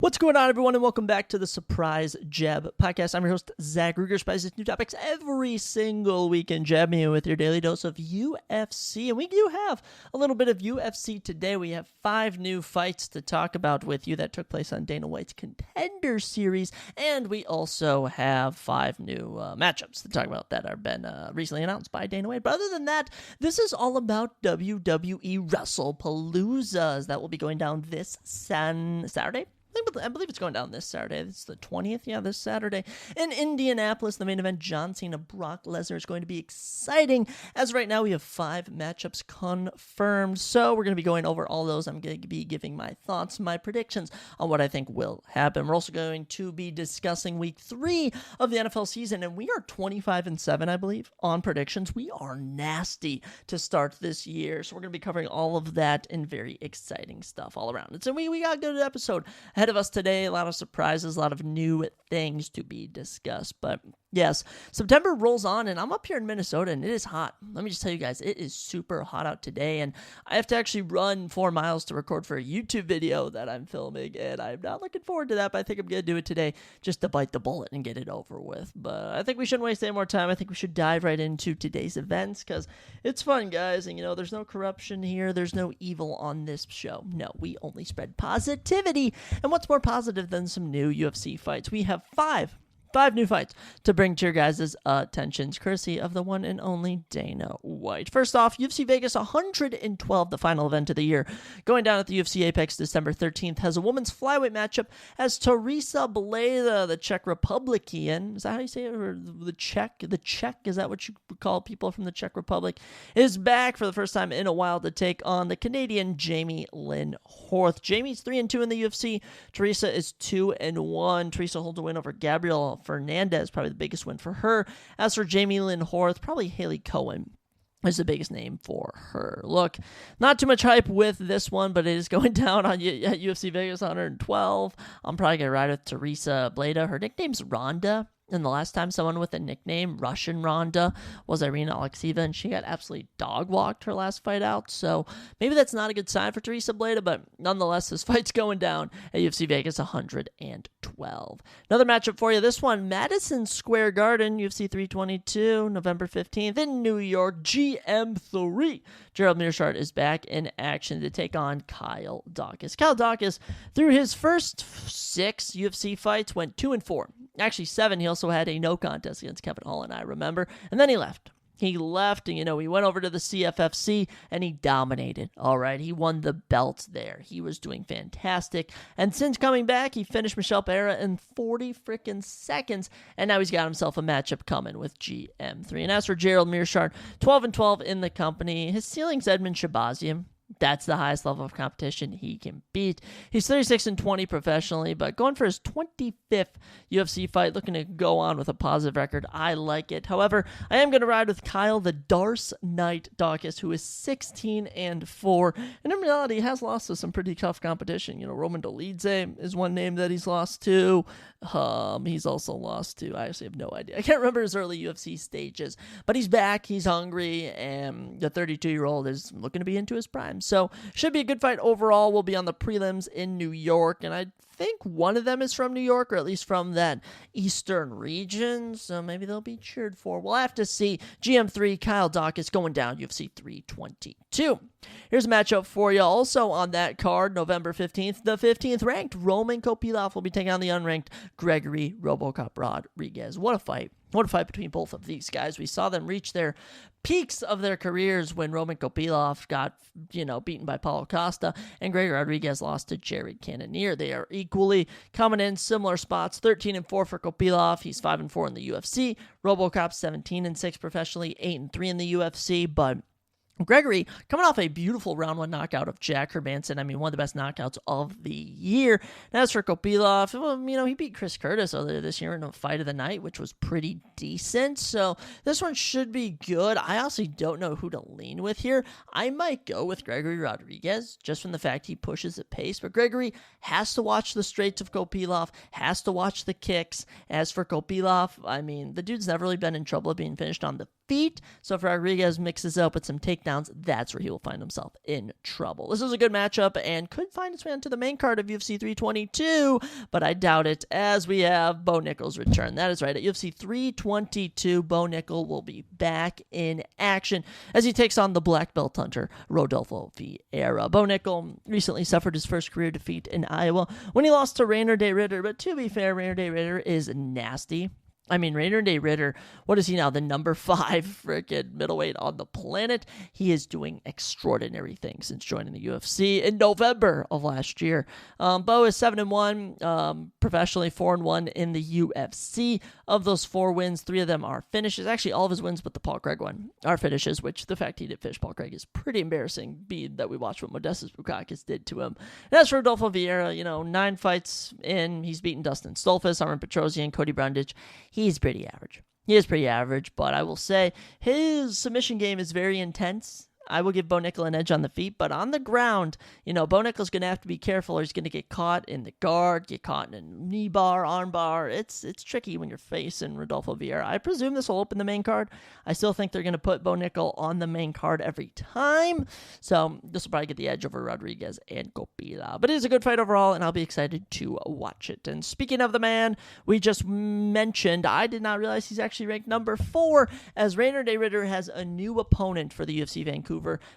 What's going on, everyone, and welcome back to the Surprise Jab Podcast. I'm your host, Zach Ruger. Spices new topics every single weekend. Jab me with your daily dose of UFC. And we do have a little bit of UFC today. We have 5 new fights to talk about with you that took place on Dana White's Contender Series. And we also have 5 new matchups to talk about that have been recently announced by Dana White. But other than that, this is all about WWE Wrestlepalooza. That will be going down this Saturday. I believe it's going down this Saturday. It's the 20th, this Saturday. In Indianapolis, the main event, John Cena, Brock Lesnar, is going to be exciting. As right now, we have 5 matchups confirmed. So we're going to be going over all those. I'm going to be giving my thoughts, my predictions on what I think will happen. We're also going to be discussing week 3 of the NFL season, and we are 25-7, I believe, on predictions. We are nasty to start this year. So we're going to be covering all of that and very exciting stuff all around. And so we got a good episode ahead of us today. A lot of surprises, a lot of new things to be discussed. But yes, September rolls on, and I'm up here in Minnesota, and it is hot. Let me just tell you guys, it is super hot out today, and I have to actually run 4 miles to record for a YouTube video that I'm filming, and I'm not looking forward to that, but I think I'm going to do it today just to bite the bullet and get it over with. But I think we shouldn't waste any more time. I think we should dive right into today's events, because it's fun, guys, and there's no corruption here. There's no evil on this show. No, we only spread positivity. And what's more positive than some new UFC fights? We have 5 new fights to bring to your guys' attentions, courtesy of the one and only Dana White. First off, UFC Vegas 112, the final event of the year, going down at the UFC Apex December 13th, has a women's flyweight matchup as Teresa Bleda, the Czech Republican, is that how you say it, or the Czech, is that what you call people from the Czech Republic, is back for the first time in a while to take on the Canadian Jamie Lynn Horth. Jamie's 3-2 in the UFC. Teresa is 2-1. Teresa holds a win over Gabrielle Fernandez, probably the biggest win for her. As for Jamie Lynn Horth, probably Haley Cohen is the biggest name for her. Look, not too much hype with this one, but it is going down on UFC Vegas 112. I'm probably going to ride with Teresa Bleda. Her nickname's Rhonda. And the last time someone with a nickname, Russian Ronda, was Irina Alekseeva, and she got absolutely dog-walked her last fight out. So maybe that's not a good sign for Teresa Bleda, but nonetheless, this fight's going down at UFC Vegas 112. Another matchup for you, this one, Madison Square Garden, UFC 322, November 15th in New York, GM3. Gerald Meerschaert is back in action to take on Kyle Daukaus. Kyle Daukaus, through his first 6 UFC fights, went 2-4. Actually 7. He also had a no contest against Kevin Holland, I remember. And then he left. He left, and, he went over to the CFFC, and he dominated. All right, he won the belt there. He was doing fantastic. And since coming back, he finished Michel Pereira in 40 freaking seconds, and now he's got himself a matchup coming with GM3. And as for Gerald Meerschaert, 12-12 in the company. His ceiling's Edmund Shabazian. That's the highest level of competition he can beat. He's 36-20 professionally, but going for his 25th UFC fight, looking to go on with a positive record. I like it. However, I am going to ride with Kyle the Darce Knight Daukaus, who is 16-4, and in reality has lost to some pretty tough competition. Roman Dolidze is one name that he's lost to. He's also lost to, I actually have no idea. I can't remember his early UFC stages, but he's back, he's hungry, and the 32-year-old is looking to be into his prime. So, should be a good fight overall. We'll be on the prelims in New York, and I think one of them is from New York, or at least from that eastern region, so maybe they'll be cheered for. We'll have to see. GM3, Kyle Daukaus going down, UFC 322. Here's a matchup for you. Also on that card, November 15th, the 15th ranked Roman Kopylov will be taking on the unranked Gregory RoboCop Rodriguez. What a fight. What a fight between both of these guys. We saw them reach their peaks of their careers when Roman Kopylov got, beaten by Paulo Costa, and Gregory Rodriguez lost to Jared Cannonier. They are equally coming in similar spots. 13-4 for Kopylov. He's 5-4 in the UFC. RoboCop 17-6 professionally, 8-3 in the UFC, but Gregory, coming off a beautiful round 1 knockout of Jack Hermanson. One of the best knockouts of the year. And as for Kopylov, he beat Chris Curtis earlier this year in a fight of the night, which was pretty decent. So this one should be good. I honestly don't know who to lean with here. I might go with Gregory Rodriguez, just from the fact he pushes at pace. But Gregory has to watch the straights of Kopylov, has to watch the kicks. As for Kopylov, the dude's never really been in trouble of being finished on the feet. So if Rodriguez mixes up with some takedowns, that's where he will find himself in trouble. This is a good matchup and could find its way onto the main card of UFC 322, but I doubt it, as we have Bo Nickal's return. That is right. At UFC 322, Bo Nickal will be back in action as he takes on the black belt hunter Rodolfo Vieira. Bo Nickal recently suffered his first career defeat in Iowa when he lost to Rainer de Ritter, but to be fair, Rainer de Ritter is nasty. I mean, Rainer de Ritter, what is he now? The number 5 freaking middleweight on the planet. He is doing extraordinary things since joining the UFC in November of last year. Bo is 7-1, professionally 4-1 in the UFC. Of those 4 wins, 3 of them are finishes. Actually, all of his wins but the Paul Craig one are finishes, which the fact he did finish Paul Craig is pretty embarrassing, being that we watched what Modestas Bukakas did to him. And as for Rodolfo Vieira, 9 fights in, he's beaten Dustin Stolfus, Armin Petrosian, Cody Brundage. He's pretty average. He is pretty average, but I will say his submission game is very intense. I will give Bo Nickal an edge on the feet, but on the ground, Bo Nickal's going to have to be careful or he's going to get caught in the guard, get caught in a knee bar, arm bar. It's tricky when you're facing Rodolfo Vieira. I presume this will open the main card. I still think they're going to put Bo Nickal on the main card every time, so this will probably get the edge over Rodriguez and Copila. But it is a good fight overall, and I'll be excited to watch it. And speaking of the man we just mentioned, I did not realize he's actually ranked number 4, as Rainer de Ritter has a new opponent for the UFC Vancouver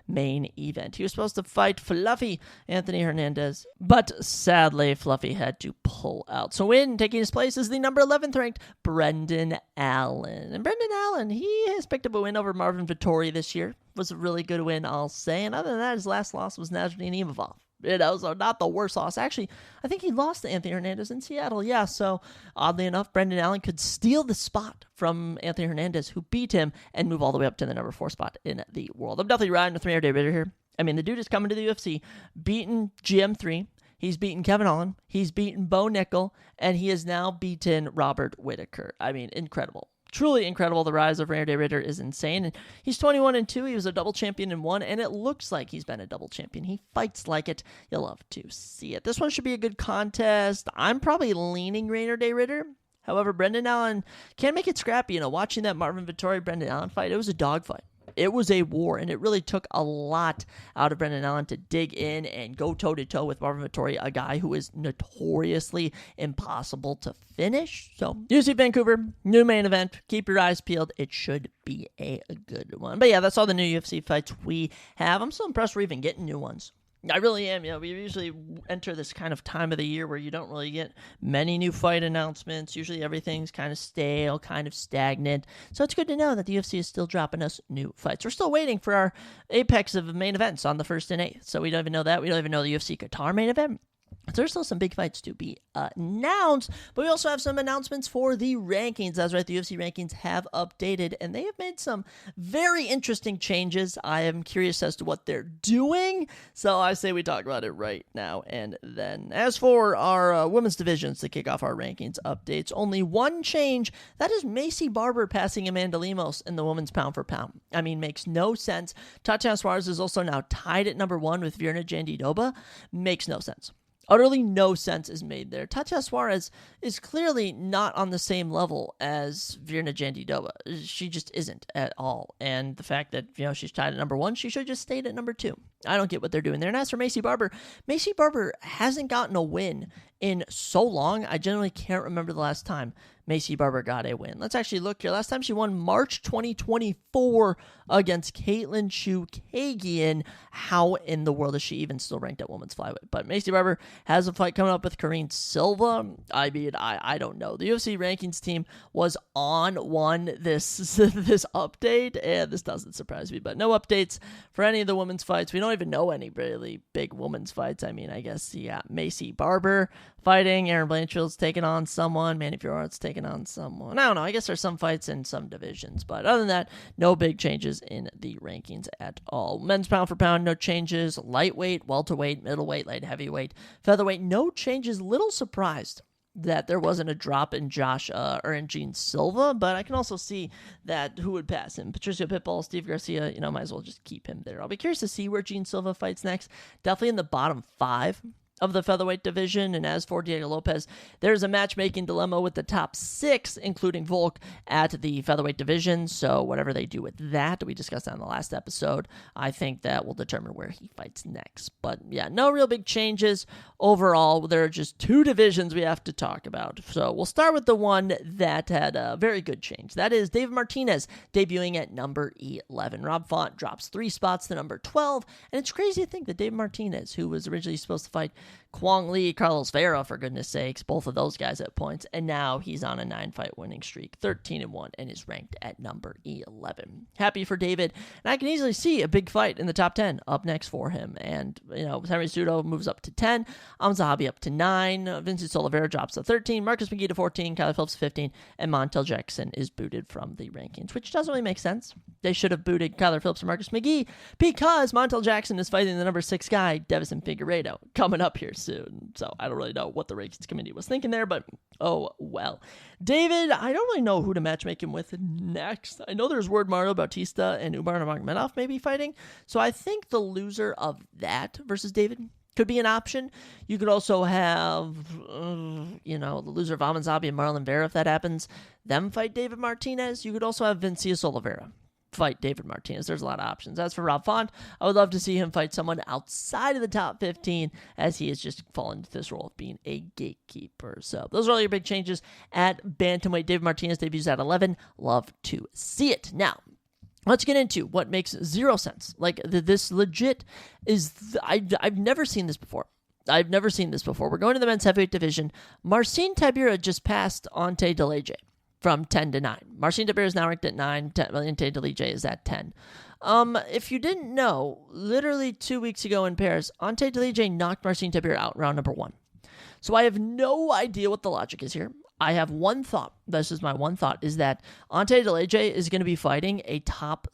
main event. He was supposed to fight Fluffy Anthony Hernandez, but sadly Fluffy had to pull out. So taking his place is the number 11th ranked Brendan Allen. And Brendan Allen, he has picked up a win over Marvin Vettori this year. It was a really good win, I'll say. And other than that, his last loss was Nasruddin Imavov. So not the worst loss. Actually, I think he lost to Anthony Hernandez in Seattle. Yeah, so oddly enough, Brendan Allen could steal the spot from Anthony Hernandez, who beat him, and move all the way up to the number 4 spot in the world. I'm definitely riding with Rainer de Ritter here. I mean, the dude is coming to the UFC, beaten GM3. He's beaten Kevin Holland. He's beaten Bo Nickal, and he has now beaten Robert Whittaker. I mean, incredible. Truly incredible. The rise of Rainer de Ritter is insane. And he's 21-2. He was a double champion in 1, and it looks like he's been a double champion. He fights like it. You'll love to see it. This one should be a good contest. I'm probably leaning Rainer de Ritter. However, Brendan Allen can make it scrappy. Watching that Marvin Vettori Brendan Allen fight, it was a dogfight. It was a war, and it really took a lot out of Brendan Allen to dig in and go toe-to-toe with Marvin Vettori, a guy who is notoriously impossible to finish. So, UFC Vancouver, new main event. Keep your eyes peeled. It should be a good one. But yeah, that's all the new UFC fights we have. I'm so impressed we're even getting new ones. I really am. We usually enter this kind of time of the year where you don't really get many new fight announcements. Usually everything's kind of stale, kind of stagnant. So it's good to know that the UFC is still dropping us new fights. We're still waiting for our apex of main events on the 1st and 8th. So we don't even know that. We don't even know the UFC Qatar main event. There's still some big fights to be announced, but we also have some announcements for the rankings. That's right, the UFC rankings have updated, and they have made some very interesting changes. I am curious as to what they're doing, so I say we talk about it right now and then. As for our women's divisions to kick off our rankings updates, only one change. That is Macy Barber passing Amanda Lemos in the women's pound for pound. I mean, makes no sense. Tatiana Suarez is also now tied at number 1 with Virna Jandiroba. Makes no sense. Utterly no sense is made there. Tatiana Suarez is clearly not on the same level as Virna Jandiroba. She just isn't at all. And the fact that, she's tied at number 1, she should have just stayed at number 2. I don't get what they're doing there. And as for Macy Barber hasn't gotten a win in so long. I generally can't remember the last time Macy Barber got a win. Let's actually look here. Last time she won March 2024 against Caitlin Chookagian. How in the world is she even still ranked at women's flyweight? But Macy Barber has a fight coming up with Karine Silva. I mean, I don't know. The UFC rankings team was on one this update, and this doesn't surprise me. But no updates for any of the women's fights. We don't even know any really big women's fights. I mean, I guess, Macy Barber fighting. Aaron Blanchfield's taking on someone. Manny Fiora's taking on someone. I don't know. I guess there's some fights in some divisions. But other than that, no big changes in the rankings at all. Men's pound for pound, no changes. Lightweight, welterweight, middleweight, light heavyweight, featherweight, no changes. Little surprised that there wasn't a drop in in Gene Silva, but I can also see that who would pass him. Patricio Pitbull, Steve Garcia, might as well just keep him there. I'll be curious to see where Gene Silva fights next. Definitely in the bottom 5 of the featherweight division. And as for Diego Lopez, there's a matchmaking dilemma with the top 6, including Volk, at the featherweight division. So whatever they do with that, we discussed that in the last episode, I think that will determine where he fights next. But yeah, no real big changes overall. There are just 2 divisions we have to talk about. So we'll start with the one that had a very good change. That is David Martinez debuting at number 11. Rob Font drops 3 spots to number 12. And it's crazy to think that David Martinez, who was originally supposed to fight Kwong Lee, Carlos Vera, for goodness sakes, both of those guys at points, and now he's on a 9-fight winning streak, 13-1, and is ranked at number 11. Happy for David, and I can easily see a big fight in the top 10 up next for him. And, Henry Cejudo moves up to 10, Zahabi up to 9, Vincent Oliveira drops to 13, Marcus McGee to 14, Kyler Phillips 15, and Montel Jackson is booted from the rankings, which doesn't really make sense. They should have booted Kyler Phillips and Marcus McGee because Montel Jackson is fighting the number 6 guy, Devison Figueiredo, coming up here soon. So I don't really know what the rankings committee was thinking there, but oh well. David, I don't really know who to matchmake him with next. I know there's word Mario Bautista and Umar Nurmagomedov may be fighting, so I think the loser of that versus David could be an option. You could also have, the loser of Aman Zabi and Marlon Vera, if that happens, them fight David Martinez. You could also have Vincius Oliveira fight David Martinez. There's a lot of options. As for Rob Font, I would love to see him fight someone outside of the top 15, as he has just fallen into this role of being a gatekeeper. So those are all your big changes at bantamweight. David Martinez debuts at 11. Love to see it. Now, let's get into what makes zero sense. Like, this legit is... I've never seen this before. We're going to the men's heavyweight division. Marcin Tybura just passed Ante Delege from 10 to 9. Marcin Tybura is now ranked at 9. Ante Delege is at 10. If you didn't know, literally 2 weeks ago in Paris, Ante Delege knocked Marcin Tybura out round number 1. So I have no idea what the logic is here. I have one thought. This is my one thought, is that Ante Delege is going to be fighting a top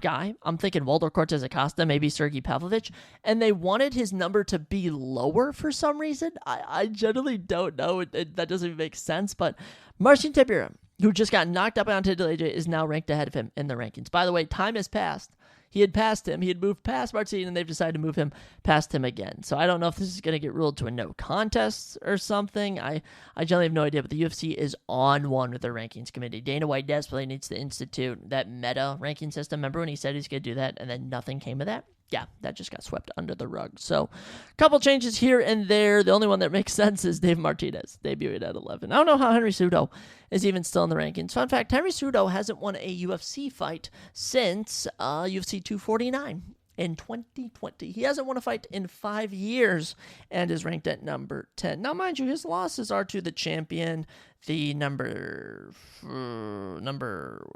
guy. I'm thinking Waldo Cortez Acosta, maybe Sergey Pavlovich, and they wanted his number to be lower for some reason. I generally don't know. That doesn't even make sense, but Marcin Tybura, who just got knocked up by Ante Delege, is now ranked ahead of him in the rankings. By the way, time has passed. He had passed him. He had moved past Martin, and they've decided to move him past him again. So I don't know if this is going to get ruled to a no contest or something. I generally have no idea, but the UFC is on one with their rankings committee. Dana White desperately needs to institute that meta ranking system. Remember when he said he's going to do that, and then nothing came of that? Yeah, that just got swept under the rug. So a couple changes here and there. The only one that makes sense is Dave Martinez debuted at 11. I don't know how Henry Cejudo is even still in the rankings. Fun fact, Henry Cejudo hasn't won a UFC fight since UFC 249 in 2020. He hasn't won a fight in 5 years and is ranked at number 10. Now, mind you, his losses are to the champion, the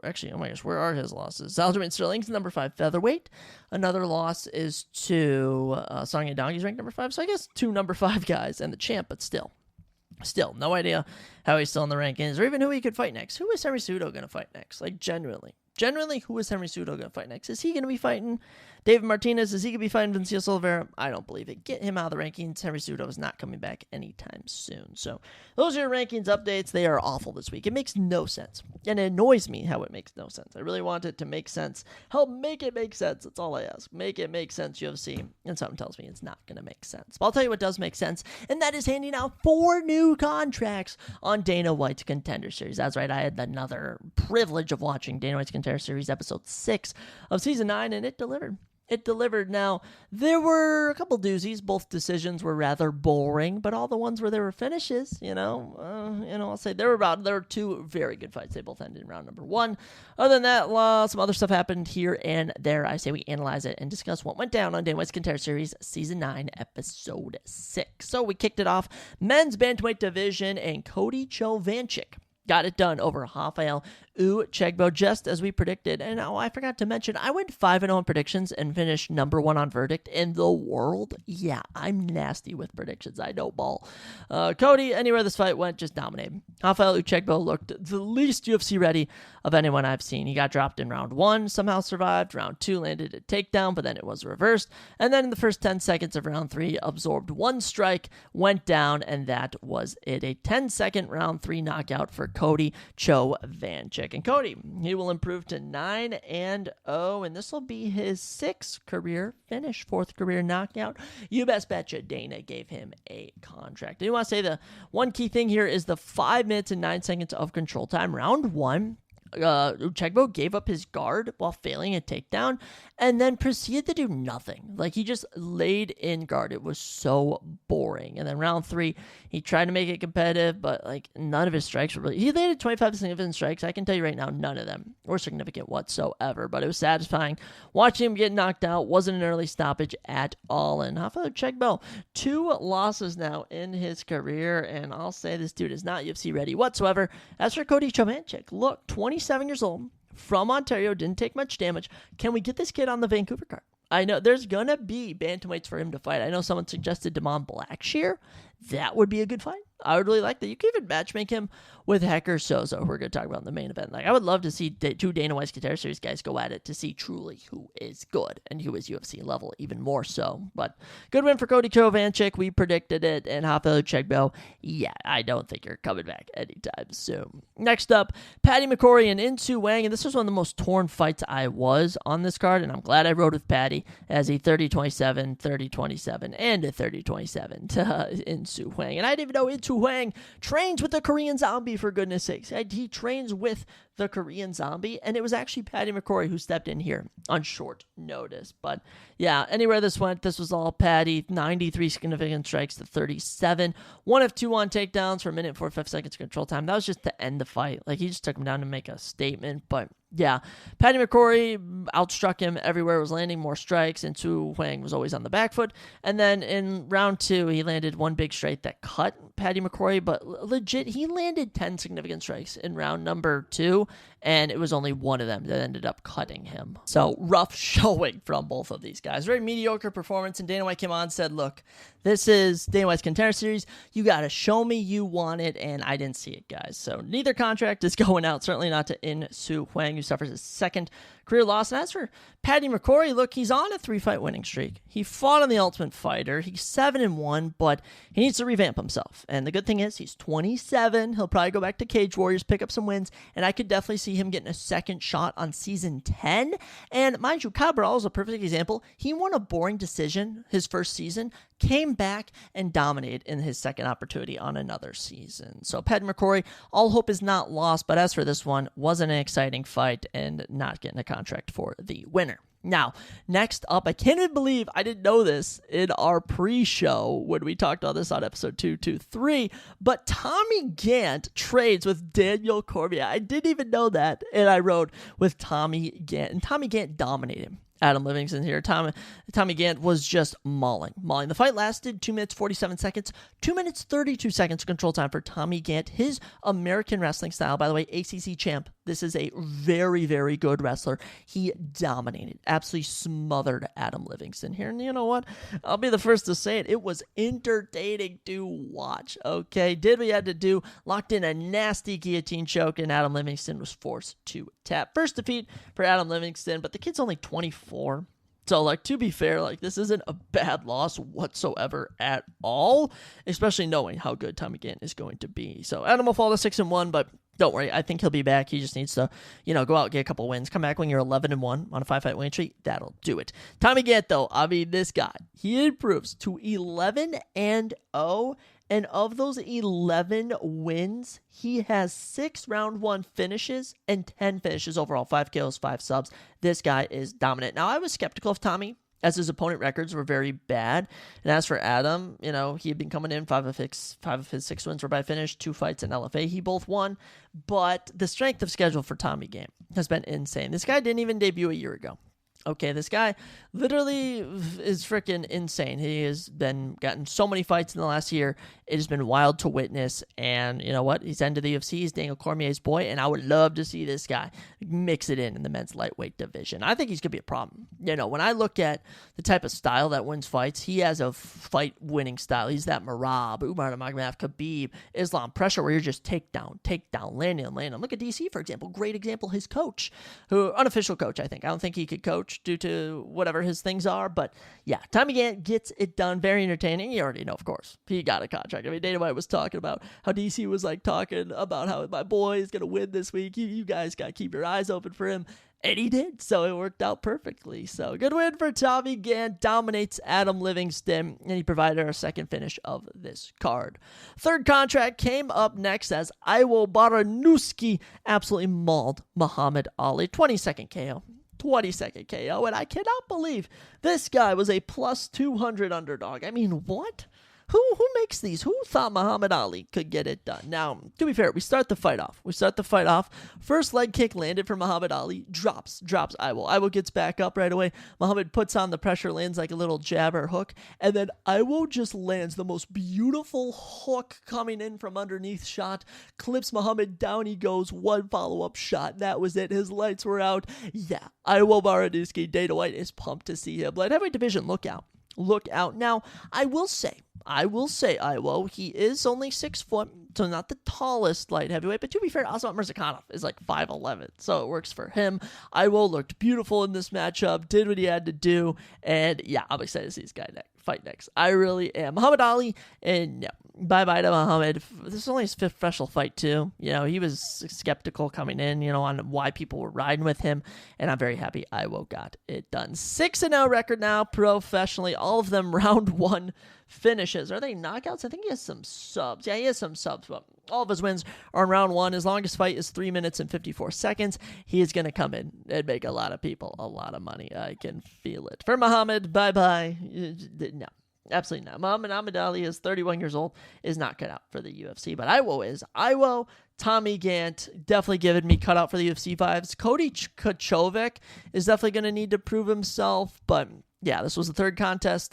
actually, oh my gosh, where are his losses? Aljamain Sterling's number 5 featherweight. Another loss is to Song Yadong, ranked number 5. So I guess 2 number 5 guys and the champ, but still, no idea how he's still in the rankings or even who he could fight next. Who is Henry Cejudo going to fight next? Like, genuinely, who is Henry Cejudo going to fight next? Is he going to be fighting David Martinez? Is he going to be fighting Vincius Oliveira? I don't believe it. Get him out of the rankings. Henry Cejudo is not coming back anytime soon. So those are your rankings updates. They are awful this week. It makes no sense. And it annoys me how it makes no sense. I really want it to make sense. Help make it make sense. That's all I ask. Make it make sense, UFC. And something tells me it's not going to make sense. But I'll tell you what does make sense, and that is handing out 4 new contracts on Dana White's Contender Series. That's right. I had another privilege of watching Dana White's Contender Series episode 6 of season 9, and it delivered. Now, there were a couple doozies. Both decisions were rather boring, but all the ones where there were finishes, I'll say there were 2 very good fights. They both ended in round number 1. Other than that, some other stuff happened here and there. I say we analyze it and discuss what went down on Dana White's Contender Series Season 9, Episode 6. So we kicked it off. Men's Bantamweight Division, and Cody Chovanchik got it done over Rafael Uchegbo, just as we predicted. And I forgot to mention, I went 5-0 in predictions and finished number 1 on verdict in the world. Yeah, I'm nasty with predictions. I know ball. Cody, anywhere this fight went, just dominated. Rafael Uchegbo looked the least UFC ready of anyone I've seen. He got dropped in round 1, somehow survived. Round 2 landed a takedown, but then it was reversed. And then in the first 10 seconds of round 3, absorbed 1 strike, went down, and that was it. A 10-second round 3 knockout for Cody Chovanchik. And Cody, he will improve to 9-0, and this will be his 6th career finish, 4th career knockout. You best betcha Dana gave him a contract. I do want to say the one key thing here is the 5 minutes and 9 seconds of control time. Round 1, Uchegbo gave up his guard while failing a takedown and then proceeded to do nothing. Like, he just laid in guard. It was so boring. And then round 3, he tried to make it competitive, but like none of his strikes were really... He landed 25 significant strikes. I can tell you right now, none of them were significant whatsoever, but it was satisfying. Watching him get knocked out wasn't an early stoppage at all. And Rafael Uchegbo, 2 losses now in his career, and I'll say this dude is not UFC ready whatsoever. As for Cody Chovanchik, look, 27 years old, from Ontario, didn't take much damage. Can we get this kid on the Vancouver card? I know there's going to be bantamweights for him to fight. I know someone suggested Damon Blackshear. That would be a good fight. I would really like that. You could even matchmake him with Hector Sosa, who we're going to talk about in the main event. Like, I would love to see 2 Dana White's Contender Series guys go at it to see truly who is good and who is UFC level, even more so. But good win for Cody Chovanchik. We predicted it. And Rafael Uchegbo, yeah, I don't think you're coming back anytime soon. Next up, Paddy McCrory and In-Soo Wang. And this was one of the most torn fights I was on this card. And I'm glad I rode with Paddy as a 30-27, 30-27, and a 30-27 to In-Soo Wang. And I didn't even know In-Soo Wang trains with the Korean Zombie, for goodness sakes. He trains with the Korean Zombie, and it was actually Paddy McCrory who stepped in here on short notice. But yeah, anywhere this went, this was all Paddy. 93 significant strikes to 37. 1 of 2 on takedowns for a minute and 45 seconds control time. That was just to end the fight. Like, he just took him down to make a statement, but yeah, Paddy McCrory outstruck him everywhere, was landing more strikes, and In-Soo Wang was always on the back foot. And then in round 2, he landed one big strike that cut Paddy McCrory, but legit, he landed 10 significant strikes in round number 2, and it was only one of them that ended up cutting him. So rough showing from both of these guys. Very mediocre performance, and Dana White came on and said, look, this is Dana White's Contender Series. You got to show me you want it, and I didn't see it, guys. So neither contract is going out, certainly not to In-Soo Wang, who suffers his 2nd career loss. And as for Paddy McCrory, look, he's on a 3-fight winning streak. He fought on The Ultimate Fighter. He's 7-1, but he needs to revamp himself. And the good thing is he's 27. He'll probably go back to Cage Warriors, pick up some wins, and I could definitely see him getting a 2nd shot on season 10. And mind you, Cabral is a perfect example. He won a boring decision his first season, came back and dominated in his 2nd opportunity on another season. So Paddy McCrory, all hope is not lost, but as for this one, wasn't an exciting fight and not getting a contract for the winner. Now, next up, I can't even believe I didn't know this in our pre-show when we talked about this on episode 223, but Tommy Gant trades with Daniel Cormier. I didn't even know that, and I rode with Tommy Gant, and Tommy Gant dominated him. Adam Livingston here. Tommy Gant was just mauling. The fight lasted 2 minutes 47 seconds, 2 minutes 32 seconds control time for Tommy Gant. His American wrestling style, by the way, ACC champ. This is a very, very good wrestler. He dominated, absolutely smothered Adam Livingston here. And you know what? I'll be the first to say it. It was entertaining to watch, okay? Did what he had to do, locked in a nasty guillotine choke, and Adam Livingston was forced to tap. First defeat for Adam Livingston, but the kid's only 24. So, like, to be fair, like, this isn't a bad loss whatsoever at all, especially knowing how good Tommy Gant is going to be. So, Adam will fall to 6-1, but don't worry, I think he'll be back. He just needs to, go out and get a couple wins. Come back when you're 11-1 on a 5-fight win streak. That'll do it. Tommy Gant, though, I mean, this guy, he improves to 11-0. And of those 11 wins, he has 6 round 1 finishes and 10 finishes overall. 5 kills, 5 subs. This guy is dominant. Now, I was skeptical of Tommy, as his opponent records were very bad. And as for Adam, he had been coming in 5 of his 6 wins were by finish, 2 fights in LFA. He both won. But the strength of schedule for Tommy Gant has been insane. This guy didn't even debut a year ago. Okay, this guy literally is freaking insane. He has gotten so many fights in the last year. It has been wild to witness. And you know what? He's entered the UFC. He's Daniel Cormier's boy. And I would love to see this guy mix it in the men's lightweight division. I think he's going to be a problem. When I look at the type of style that wins fights, he has a fight-winning style. He's that Marab, Umar Nurmagomedov, Khabib, Islam pressure where you're just takedown, landing. Look at DC, for example. Great example. His coach, unofficial coach, I think. I don't think he could coach. coach due to whatever his things are. But yeah, Tommy Gant gets it done. Very entertaining. You already know, of course, he got a contract. I mean, Dana White was talking about how DC was like talking about how my boy is going to win this week. You guys got to keep your eyes open for him. And he did, so it worked out perfectly. So good win for Tommy Gant, dominates Adam Livingston, and he provided our second finish of this card. Third contract came up next as Iwo Baranuski absolutely mauled Muhammad Ali. 22nd KO. 22nd KO, and I cannot believe this guy was a plus 200 underdog. I mean, what? Who makes these? Who thought Muhammad Ali could get it done? Now, to be fair, we start the fight off. First leg kick landed for Muhammad Ali. Drops Iwo. Iwo gets back up right away. Muhammad puts on the pressure, lands like a little jab or hook. And then Iwo just lands the most beautiful hook coming in from underneath shot. Clips Muhammad down. He goes. One follow-up shot. That was it. His lights were out. Yeah, Iwo Baranuski. Dana White is pumped to see him. Light heavyweight division, look out. Now, I will say, Iwo, he is only 6 foot, so not the tallest light heavyweight, but to be fair, Asmat Mirzakhanov is like 5'11", so it works for him. Iwo looked beautiful in this matchup, did what he had to do, and yeah, I'm excited to see this guy fight next. I really am. Muhammad Ali, and no, bye-bye to Muhammad. This is only his 5th professional fight, too. You know, he was skeptical coming in, on why people were riding with him, and I'm very happy Iwo got it done. 6-0 record now, professionally, all of them round 1 finishes. Are they knockouts? I think he has some subs. Yeah, he has some subs, but all of his wins are in round 1. His longest fight is 3 minutes and 54 seconds. He is going to come in and make a lot of people a lot of money. I can feel it. For Muhammad, bye-bye. No. Absolutely not. Muhammad Ali is 31 years old, is not cut out for the UFC, but Iwo is. Iwo, Tommy Gant, definitely giving me cut out for the UFC vibes. Cody Kochovic is definitely going to need to prove himself, but yeah, this was the third contract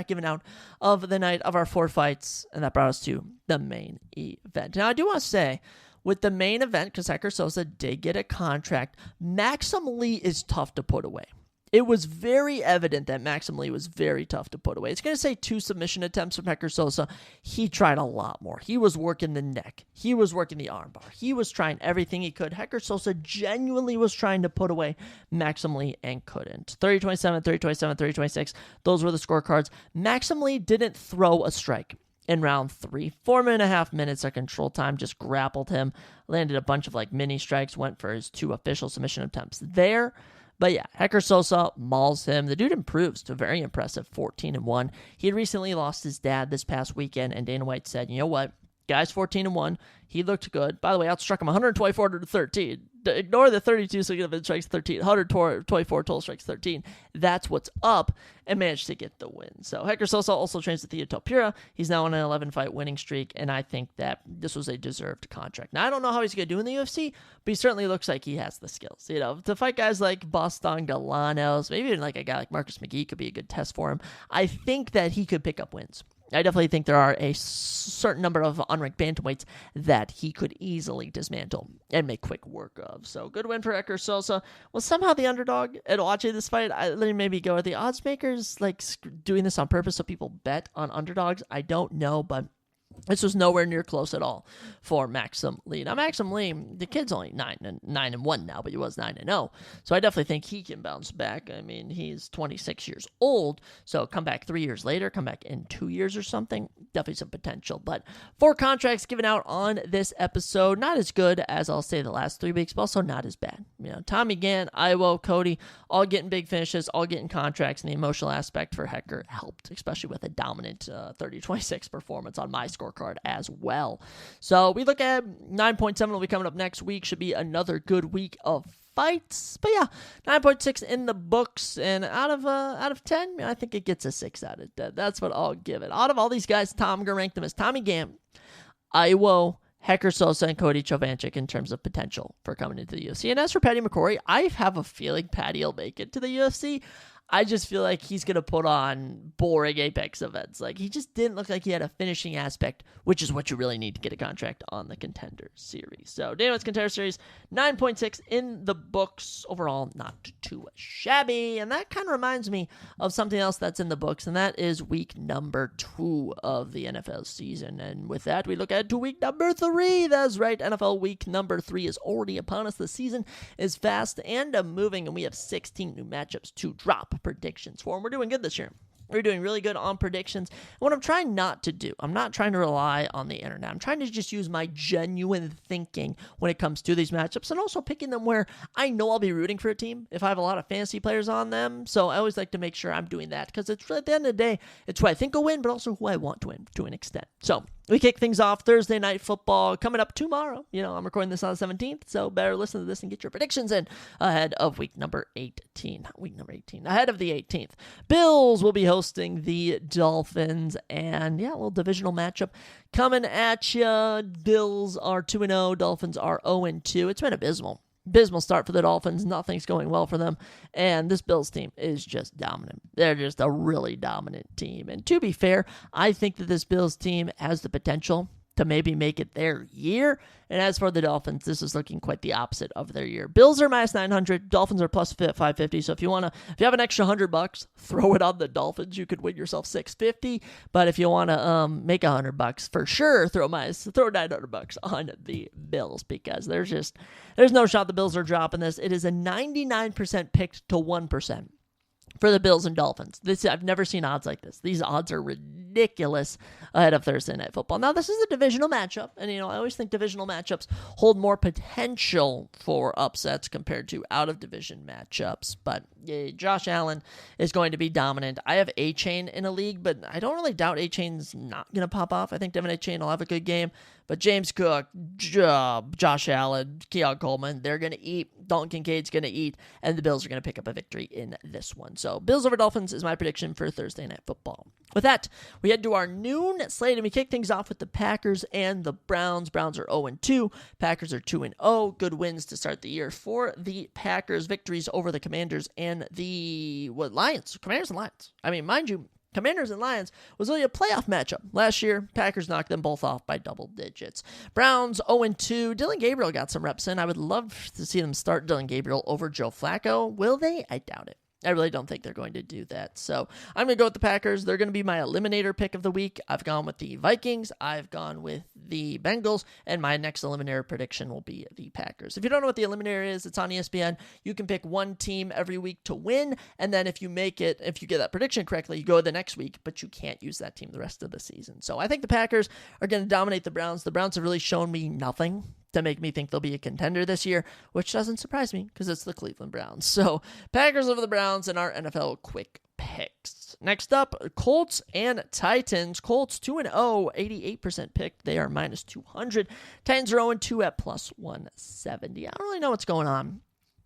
given out of the night of our 4 fights, and that brought us to the main event. Now, I do want to say, with the main event, because Hector Sosa did get a contract, Maxim Lee is tough to put away. It was very evident that Maxim Lee was very tough to put away. It's going to say 2 submission attempts from Hector Sosa. He tried a lot more. He was working the neck. He was working the armbar. He was trying everything he could. Hector Sosa genuinely was trying to put away Maxim Lee and couldn't. 30-27, 30-27, 30-26. Those were the scorecards. Maxim Lee didn't throw a strike in round 3. 4.5 minutes of control time, just grappled him. Landed a bunch of mini strikes. Went for his 2 official submission attempts there. But yeah, Hector Sosa mauls him. The dude improves to a very impressive 14-1. He had recently lost his dad this past weekend, and Dana White said, you know what? Guy's 14-1. He looked good. By the way, outstruck him 124-13. Ignore the 32 significant strikes 13. 124 total strikes 13. That's what's up, and managed to get the win. So Hector Sosa also trains with Theodore Pura. He's now on an 11-fight winning streak, and I think that this was a deserved contract. Now, I don't know how he's going to do in the UFC, but he certainly looks like he has the skills. To fight guys like Boston Galanos, maybe even a guy like Marcus McGee could be a good test for him. I think that he could pick up wins. I definitely think there are a certain number of unranked bantamweights that he could easily dismantle and make quick work of. So good win for Hector Sosa. Was somehow the underdog at watching this fight? Let me maybe go. Are the odds makers doing this on purpose so people bet on underdogs? I don't know, but this was nowhere near close at all for Maxim Lee. Now, Maxim Lee, the kid's only 9-1 now, but he was 9-0. So I definitely think he can bounce back. I mean, he's 26 years old, so come back 3 years later, come back in 2 years or something. Definitely some potential. But 4 contracts given out on this episode. Not as good as I'll say the last 3 weeks, but also not as bad. Tommy Gant, Iwo, Cody, all getting big finishes, all getting contracts, and the emotional aspect for Hector helped, especially with a dominant 30-26 performance on my scorecard as well. So we look at 9.7 will be coming up next week. Should be another good week of fights. But yeah, 9.6 in the books, and out of 10, I think it gets a 6 out of 10. That's what I'll give it. Out of all these guys, Tom gonna rank them as Tommy Gant, Iwo, Hector Sosa, and Cody Chovanchik in terms of potential for coming into the UFC. And as for Patty McCrory, I have a feeling Patty will make it to the UFC. I just feel like he's going to put on boring Apex events. Like, he just didn't look like he had a finishing aspect, which is what you really need to get a contract on the Contender Series. So, Dana White's Contender Series, 9.6 in the books. Overall, not too shabby. And that kind of reminds me of something else that's in the books, and that is week number 2 of the NFL season. And with that, we look ahead to week number 3. That's right, NFL week number 3 is already upon us. The season is fast and moving, and we have 16 new matchups to drop predictions for, and we're doing good this year. We're doing really good on predictions. And what I'm trying not to do, I'm not trying to rely on the internet. I'm trying to just use my genuine thinking when it comes to these matchups, and also picking them where I know I'll be rooting for a team if I have a lot of fantasy players on them. So I always like to make sure I'm doing that, because it's at the end of the day, it's who I think will win, but also who I want to win to an extent. So we kick things off Thursday Night Football coming up tomorrow. I'm recording this on the 17th, so better listen to this and get your predictions in ahead of week number 18. Not week number 18, ahead of the 18th. Bills will be hosting the Dolphins, and a little divisional matchup coming at you. Bills are 2-0, Dolphins are 0-2. It's been abysmal start for the Dolphins. Nothing's going well for them. And this Bills team is just dominant. They're just a really dominant team. And to be fair, I think that this Bills team has the potential to maybe make it their year. And as for the Dolphins, this is looking quite the opposite of their year. Bills are minus 900, Dolphins are plus 550. So if you have an extra $100, throw it on the Dolphins. You could win yourself 650. But if you want to make $100 for sure, throw $900 on the Bills, because there's no shot the Bills are dropping this. It is a 99% picked to 1% for the Bills and Dolphins. I've never seen odds like this. These odds are ridiculous ahead of Thursday Night Football. Now, this is a divisional matchup, and I always think divisional matchups hold more potential for upsets compared to out-of-division matchups. But Josh Allen is going to be dominant. I have A-Chain in a league, but I don't really doubt A-Chain's not going to pop off. I think Devin A-Chain will have a good game. But James Cook, Josh Allen, Keon Coleman, they're going to eat. Dalton Kincaid's going to eat. And the Bills are going to pick up a victory in this one. So Bills over Dolphins is my prediction for Thursday Night Football. With that, we head to our noon slate, and we kick things off with the Packers and the Browns. Browns are 0-2. Packers are 2-0. Good wins to start the year for the Packers. Victories over the Commanders and the Lions. Commanders and Lions. I mean, mind you, Commanders and Lions was really a playoff matchup. Last year, Packers knocked them both off by double digits. Browns 0-2. Dylan Gabriel got some reps in. I would love to see them start Dylan Gabriel over Joe Flacco. Will they? I doubt it. I really don't think they're going to do that. So I'm going to go with the Packers. They're going to be my eliminator pick of the week. I've gone with the Vikings. I've gone with the Bengals. And my next eliminator prediction will be the Packers. If you don't know what the eliminator is, it's on ESPN. You can pick one team every week to win. And then if you get that prediction correctly, you go the next week, but you can't use that team the rest of the season. So I think the Packers are going to dominate the Browns. The Browns have really shown me nothing to make me think they'll be a contender this year, which doesn't surprise me because it's the Cleveland Browns. So Packers over the Browns in our NFL quick picks. Next up, Colts and Titans. Colts 2-0, 88% picked. They are minus 200. Titans are 0-2 at plus 170. I don't really know what's going on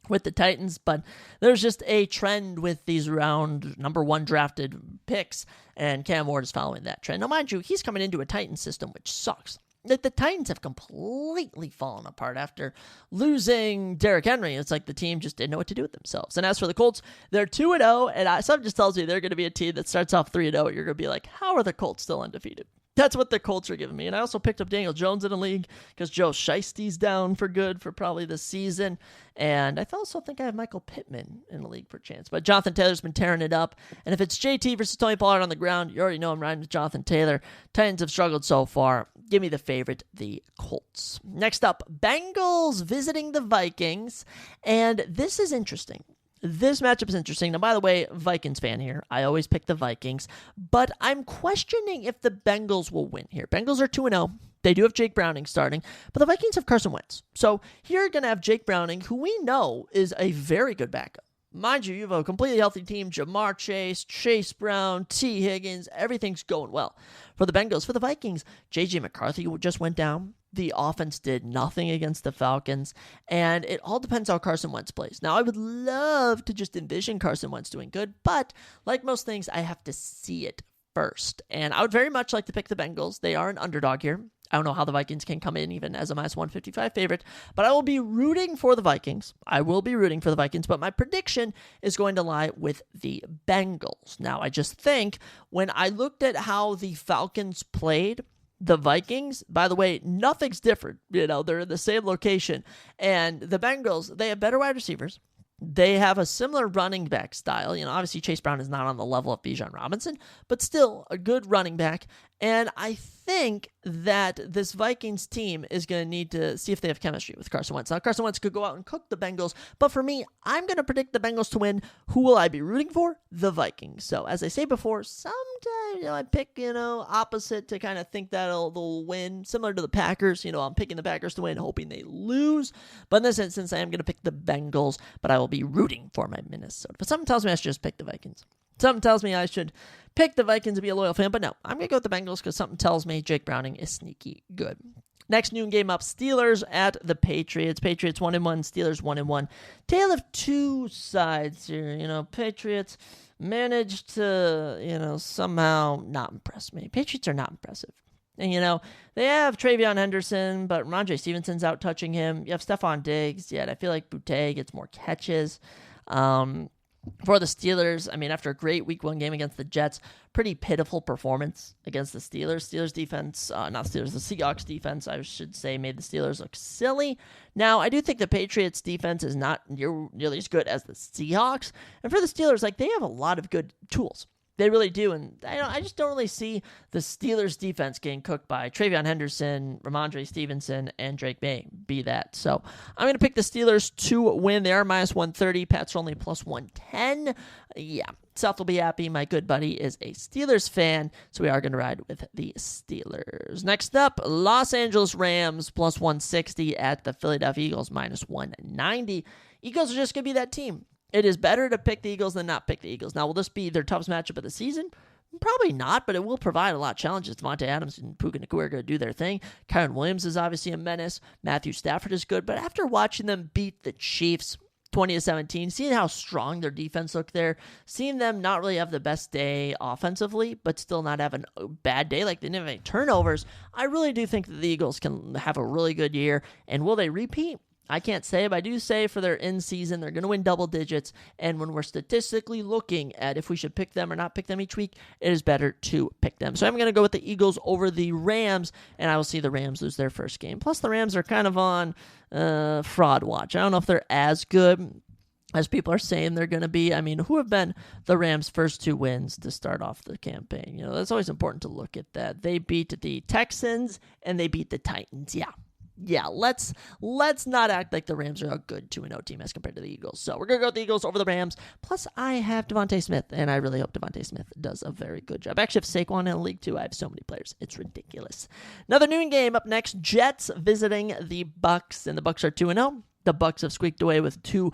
with the Titans, but there's just a trend with these round number 1 drafted picks, and Cam Ward is following that trend. Now, mind you, he's coming into a Titans system, which sucks. Like, the Titans have completely fallen apart after losing Derrick Henry. It's like the team just didn't know what to do with themselves. And as for the Colts, they're 2-0, and something just tells me they're going to be a team that starts off 3-0. You're going to be like, how are the Colts still undefeated? That's what the Colts are giving me. And I also picked up Daniel Jones in a league because Joe Shiesty's down for good for probably this season. And I also think I have Michael Pittman in the league for a chance. But Jonathan Taylor's been tearing it up. And if it's JT versus Tony Pollard on the ground, you already know I'm riding with Jonathan Taylor. Titans have struggled so far. Give me the favorite, the Colts. Next up, Bengals visiting the Vikings. And this is interesting. This matchup is interesting. Now, by the way, Vikings fan here. I always pick the Vikings, but I'm questioning if the Bengals will win here. Bengals are 2-0. They do have Jake Browning starting, but the Vikings have Carson Wentz. So here you're going to have Jake Browning, who we know is a very good backup. Mind you, you have a completely healthy team. Jamar Chase, Chase Brown, T. Higgins, everything's going well. For the Bengals, for the Vikings, J.J. McCarthy just went down. The offense did nothing against the Falcons, and it all depends how Carson Wentz plays. Now, I would love to just envision Carson Wentz doing good, but like most things, I have to see it first. And I would very much like to pick the Bengals. They are an underdog here. I don't know how the Vikings can come in even as a minus 155 favorite, but I will be rooting for the Vikings. But my prediction is going to lie with the Bengals. Now, I just think when I looked at how the Falcons played the Vikings, by the way, nothing's different. They're in the same location. And the Bengals, they have better wide receivers. They have a similar running back style. Obviously Chase Brown is not on the level of Bijan Robinson, but still a good running back. And I think that this Vikings team is going to need to see if they have chemistry with Carson Wentz. Now, Carson Wentz could go out and cook the Bengals, but for me, I'm going to predict the Bengals to win. Who will I be rooting for? The Vikings. So, as I say before, sometimes, I pick, opposite to kind of think that they'll win, similar to the Packers. I'm picking the Packers to win, hoping they lose. But in this instance, I am going to pick the Bengals, but I will be rooting for my Minnesota. But something tells me I should just pick the Vikings. Something tells me I should pick the Vikings to be a loyal fan, but no, I'm going to go with the Bengals because something tells me Jake Browning is sneaky good. Next noon game up, Steelers at the Patriots. Patriots 1-1, Steelers 1-1. Tale of two sides here. Patriots managed to, somehow not impress me. Patriots are not impressive. And, they have Travion Henderson, but Ramondre Stevenson's out touching him. You have Stephon Diggs, yet I feel like Boutte gets more catches. For the Steelers, after a great week 1 game against the Jets, pretty pitiful performance against the Steelers. The Seahawks defense, I should say, made the Steelers look silly. Now, I do think the Patriots defense is not nearly as good as the Seahawks. And for the Steelers, they have a lot of good tools. They really do, and I just don't really see the Steelers' defense getting cooked by Travion Henderson, Ramondre Stevenson, and Drake May be that. So I'm going to pick the Steelers to win. They are minus 130. Pats are only plus 110. Yeah, Seth will be happy. My good buddy is a Steelers fan, so we are going to ride with the Steelers. Next up, Los Angeles Rams plus 160 at the Philadelphia Eagles minus 190. Eagles are just going to be that team. It is better to pick the Eagles than not pick the Eagles. Now, will this be their toughest matchup of the season? Probably not, but it will provide a lot of challenges. Devontae Adams and Puka Nacua are going to do their thing. Kyron Williams is obviously a menace. Matthew Stafford is good, but after watching them beat the Chiefs 20-17, seeing how strong their defense looked there, seeing them not really have the best day offensively, but still not have a bad day, like they didn't have any turnovers, I really do think that the Eagles can have a really good year. And will they repeat? I can't say, but I do say for their end season, they're going to win double digits. And when we're statistically looking at if we should pick them or not pick them each week, it is better to pick them. So I'm going to go with the Eagles over the Rams, and I will see the Rams lose their first game. Plus, the Rams are kind of on fraud watch. I don't know if they're as good as people are saying they're going to be. Who have been the Rams' first 2 wins to start off the campaign? That's always important to look at that. They beat the Texans, and they beat the Titans. Yeah, let's not act like the Rams are a good 2-0 team as compared to the Eagles. So we're going to go with the Eagles over the Rams. Plus, I have Devontae Smith, and I really hope Devontae Smith does a very good job. Actually, if Saquon in the league, too, I have so many players. It's ridiculous. Another noon game up next, Jets visiting the Bucks, and the Bucks are 2-0. The Bucks have squeaked away with 2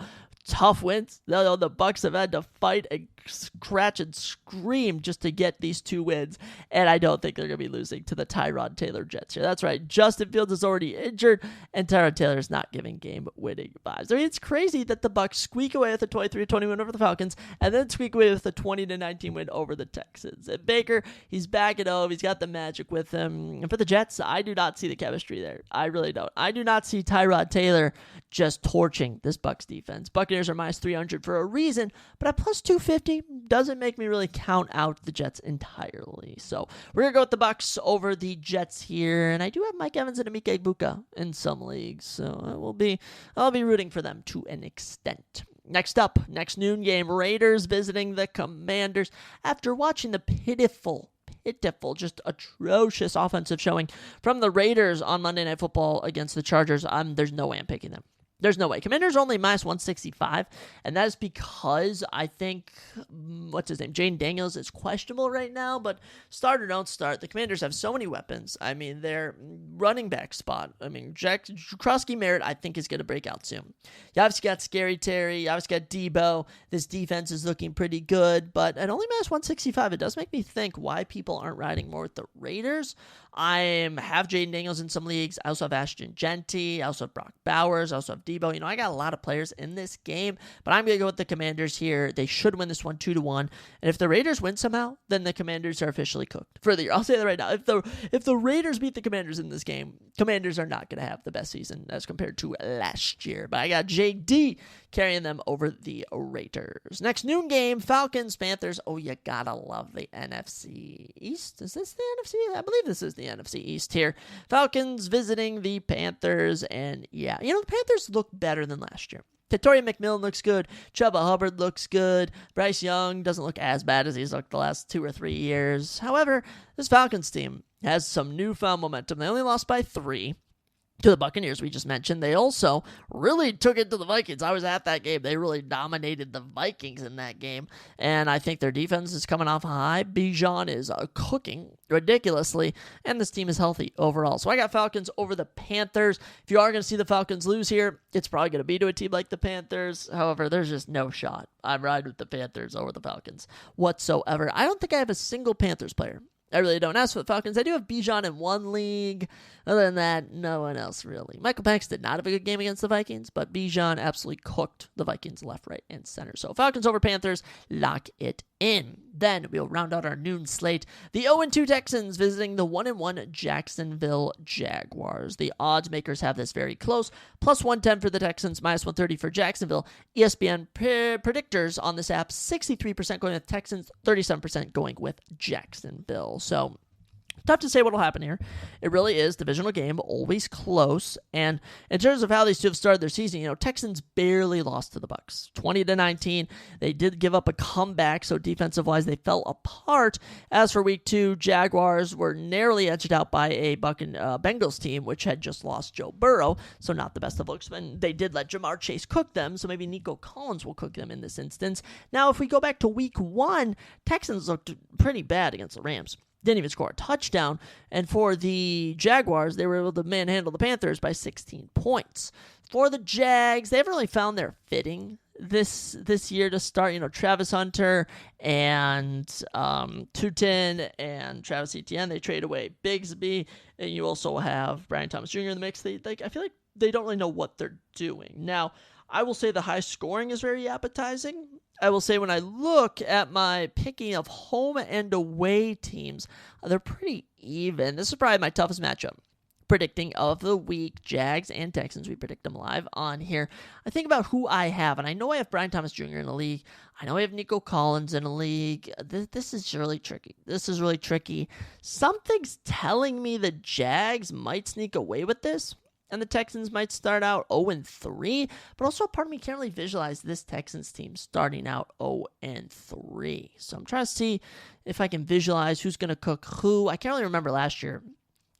tough wins. The Bucks have had to fight and scratch and scream just to get these 2 wins, and I don't think they're going to be losing to the Tyrod Taylor Jets here. That's right. Justin Fields is already injured, and Tyrod Taylor is not giving game-winning vibes. It's crazy that the Bucks squeak away with a 23-20 win over the Falcons, and then squeak away with a 20-19 win over the Texans. And Baker, he's back at home. He's got the magic with him. And for the Jets, I do not see the chemistry there. I really don't. I do not see Tyrod Taylor just torching this Bucks defense. Buccaneers are minus 300 for a reason, but at plus 250 doesn't make me really count out the Jets entirely. So we're going to go with the Bucks over the Jets here, and I do have Mike Evans and Emeka Egbuka in some leagues, so I'll be rooting for them to an extent. Next up, next noon game, Raiders visiting the Commanders. After watching the pitiful, just atrocious offensive showing from the Raiders on Monday Night Football against the Chargers, there's no way I'm picking them. There's no way. Commanders only minus 165, and that is because I think, Jane Daniels is questionable right now, but start or don't start, the Commanders have so many weapons. Their running back spot, Jack Krusky Merritt, I think, is going to break out soon. You obviously got Scary Terry, you obviously got Debo. This defense is looking pretty good, but at only minus 165, it does make me think why people aren't riding more with the Raiders. I have Jaden Daniels in some leagues. I also have Ashton Genty. I also have Brock Bowers. I also have Debo. I got a lot of players in this game, but I'm going to go with the Commanders here. They should win this one 2-1. And if the Raiders win somehow, then the Commanders are officially cooked for the year. I'll say that right now. If the Raiders beat the Commanders in this game, Commanders are not going to have the best season as compared to last year. But I got JD carrying them over the Raiders. Next noon game, Falcons, Panthers. Oh, you gotta love the NFC East. Is this the NFC? I believe this is the NFC East here. Falcons visiting the Panthers. And yeah, the Panthers look better than last year. Tatori McMillan looks good. Chuba Hubbard looks good. Bryce Young doesn't look as bad as he's looked the last 2 or 3 years. However, this Falcons team has some newfound momentum. They only lost by 3 to the Buccaneers we just mentioned. They also really took it to the Vikings. I was at that game. They really dominated the Vikings in that game, and I think their defense is coming off high. Bijan is cooking ridiculously, and this team is healthy overall. So I got Falcons over the Panthers. If you are going to see the Falcons lose here, it's probably going to be to a team like the Panthers. However, there's just no shot. I'm riding with the Panthers over the Falcons whatsoever. I don't think I have a single Panthers player. I really don't. As for the Falcons, I do have Bijan in one league. Other than that, no one else really. Michael Penix did not have a good game against the Vikings, but Bijan absolutely cooked the Vikings left, right, and center. So Falcons over Panthers, lock it in. Then we'll round out our noon slate. The 0-2 Texans visiting the 1-1 Jacksonville Jaguars. The odds makers have this very close. Plus 110 for the Texans, minus 130 for Jacksonville. ESPN predictors on this app, 63% going with Texans, 37% going with Jacksonville. So tough to say what will happen here. It really is divisional game, always close. And in terms of how these two have started their season, Texans barely lost to the Bucs, 20-19. They did give up a comeback, so defensive-wise they fell apart. As for week 2, Jaguars were narrowly edged out by a Bengals team, which had just lost Joe Burrow, so not the best of looks. And they did let Jamar Chase cook them, so maybe Nico Collins will cook them in this instance. Now, if we go back to week 1, Texans looked pretty bad against the Rams. Didn't even score a touchdown. And for the Jaguars, they were able to manhandle the Panthers by 16 points. For the Jags, they haven't really found their fitting this year to start. Travis Hunter and Tutin and Travis Etienne, they trade away Bigsby. And you also have Brian Thomas Jr. in the mix. I feel like they don't really know what they're doing. Now, I will say the high scoring is very appetizing. I will say when I look at my picking of home and away teams, they're pretty even. This is probably my toughest matchup. Predicting of the week, Jags and Texans. We predict them live on here. I think about who I have, and I know I have Brian Thomas Jr. in a league. I know I have Nico Collins in a league. This is really tricky. Something's telling me the Jags might sneak away with this, and the Texans might start out 0-3, but also a part of me can't really visualize this Texans team starting out 0-3. So I'm trying to see if I can visualize who's going to cook who. I can't really remember last year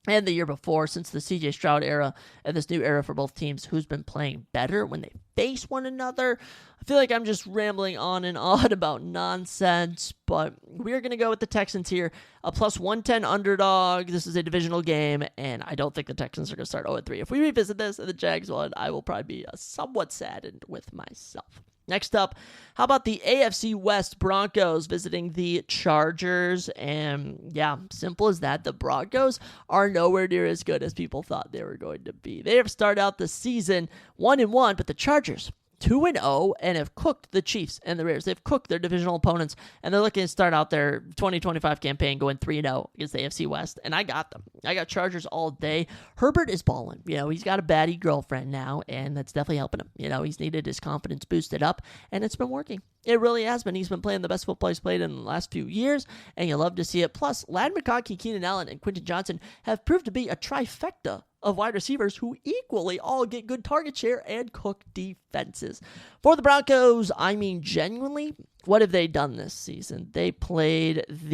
and the year before, since the CJ Stroud era and this new era for both teams, who's been playing better when they face one another. I feel like I'm just rambling on and on about nonsense, but we're going to go with the Texans here. A plus 110 underdog. This is a divisional game, and I don't think the Texans are going to start 0-3. If we revisit this and the Jags won, I will probably be somewhat saddened with myself. Next up, how about the AFC West Broncos visiting the Chargers? And yeah, simple as that. The Broncos are nowhere near as good as people thought they were going to be. They have started out the season 1-1, but the Chargers 2-0 and have cooked the Chiefs and the Raiders. They've cooked their divisional opponents, and they're looking to start out their 2025 campaign going 3-0 against the AFC West, and I got them. I got Chargers all day. Herbert is balling. He's got a baddie girlfriend now, and that's definitely helping him. He's needed his confidence boosted up, and it's been working. It really has been. He's been playing the best football he's played in the last few years, and you love to see it. Plus, Ladd McConkey, Keenan Allen, and Quentin Johnson have proved to be a trifecta of wide receivers who equally all get good target share and cook defenses. For the Broncos, genuinely, what have they done this season? They played who'd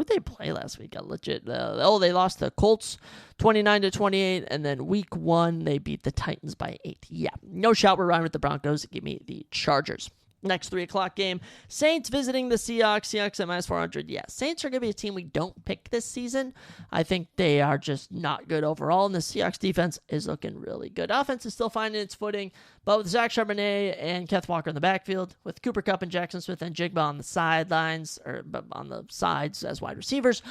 they play last week? They lost the Colts 29-28, and then week 1, they beat the Titans by 8. Yeah, no shot we're riding with the Broncos. Give me the Chargers. Next 3 o'clock game, Saints visiting the Seahawks. Seahawks at minus 400. Yeah, Saints are going to be a team we don't pick this season. I think they are just not good overall, and the Seahawks defense is looking really good. Offense is still finding its footing, but with Zach Charbonnet and Keth Walker in the backfield, with Cooper Kupp and Jackson Smith and Jigba on the sidelines, or on the sides as wide receivers,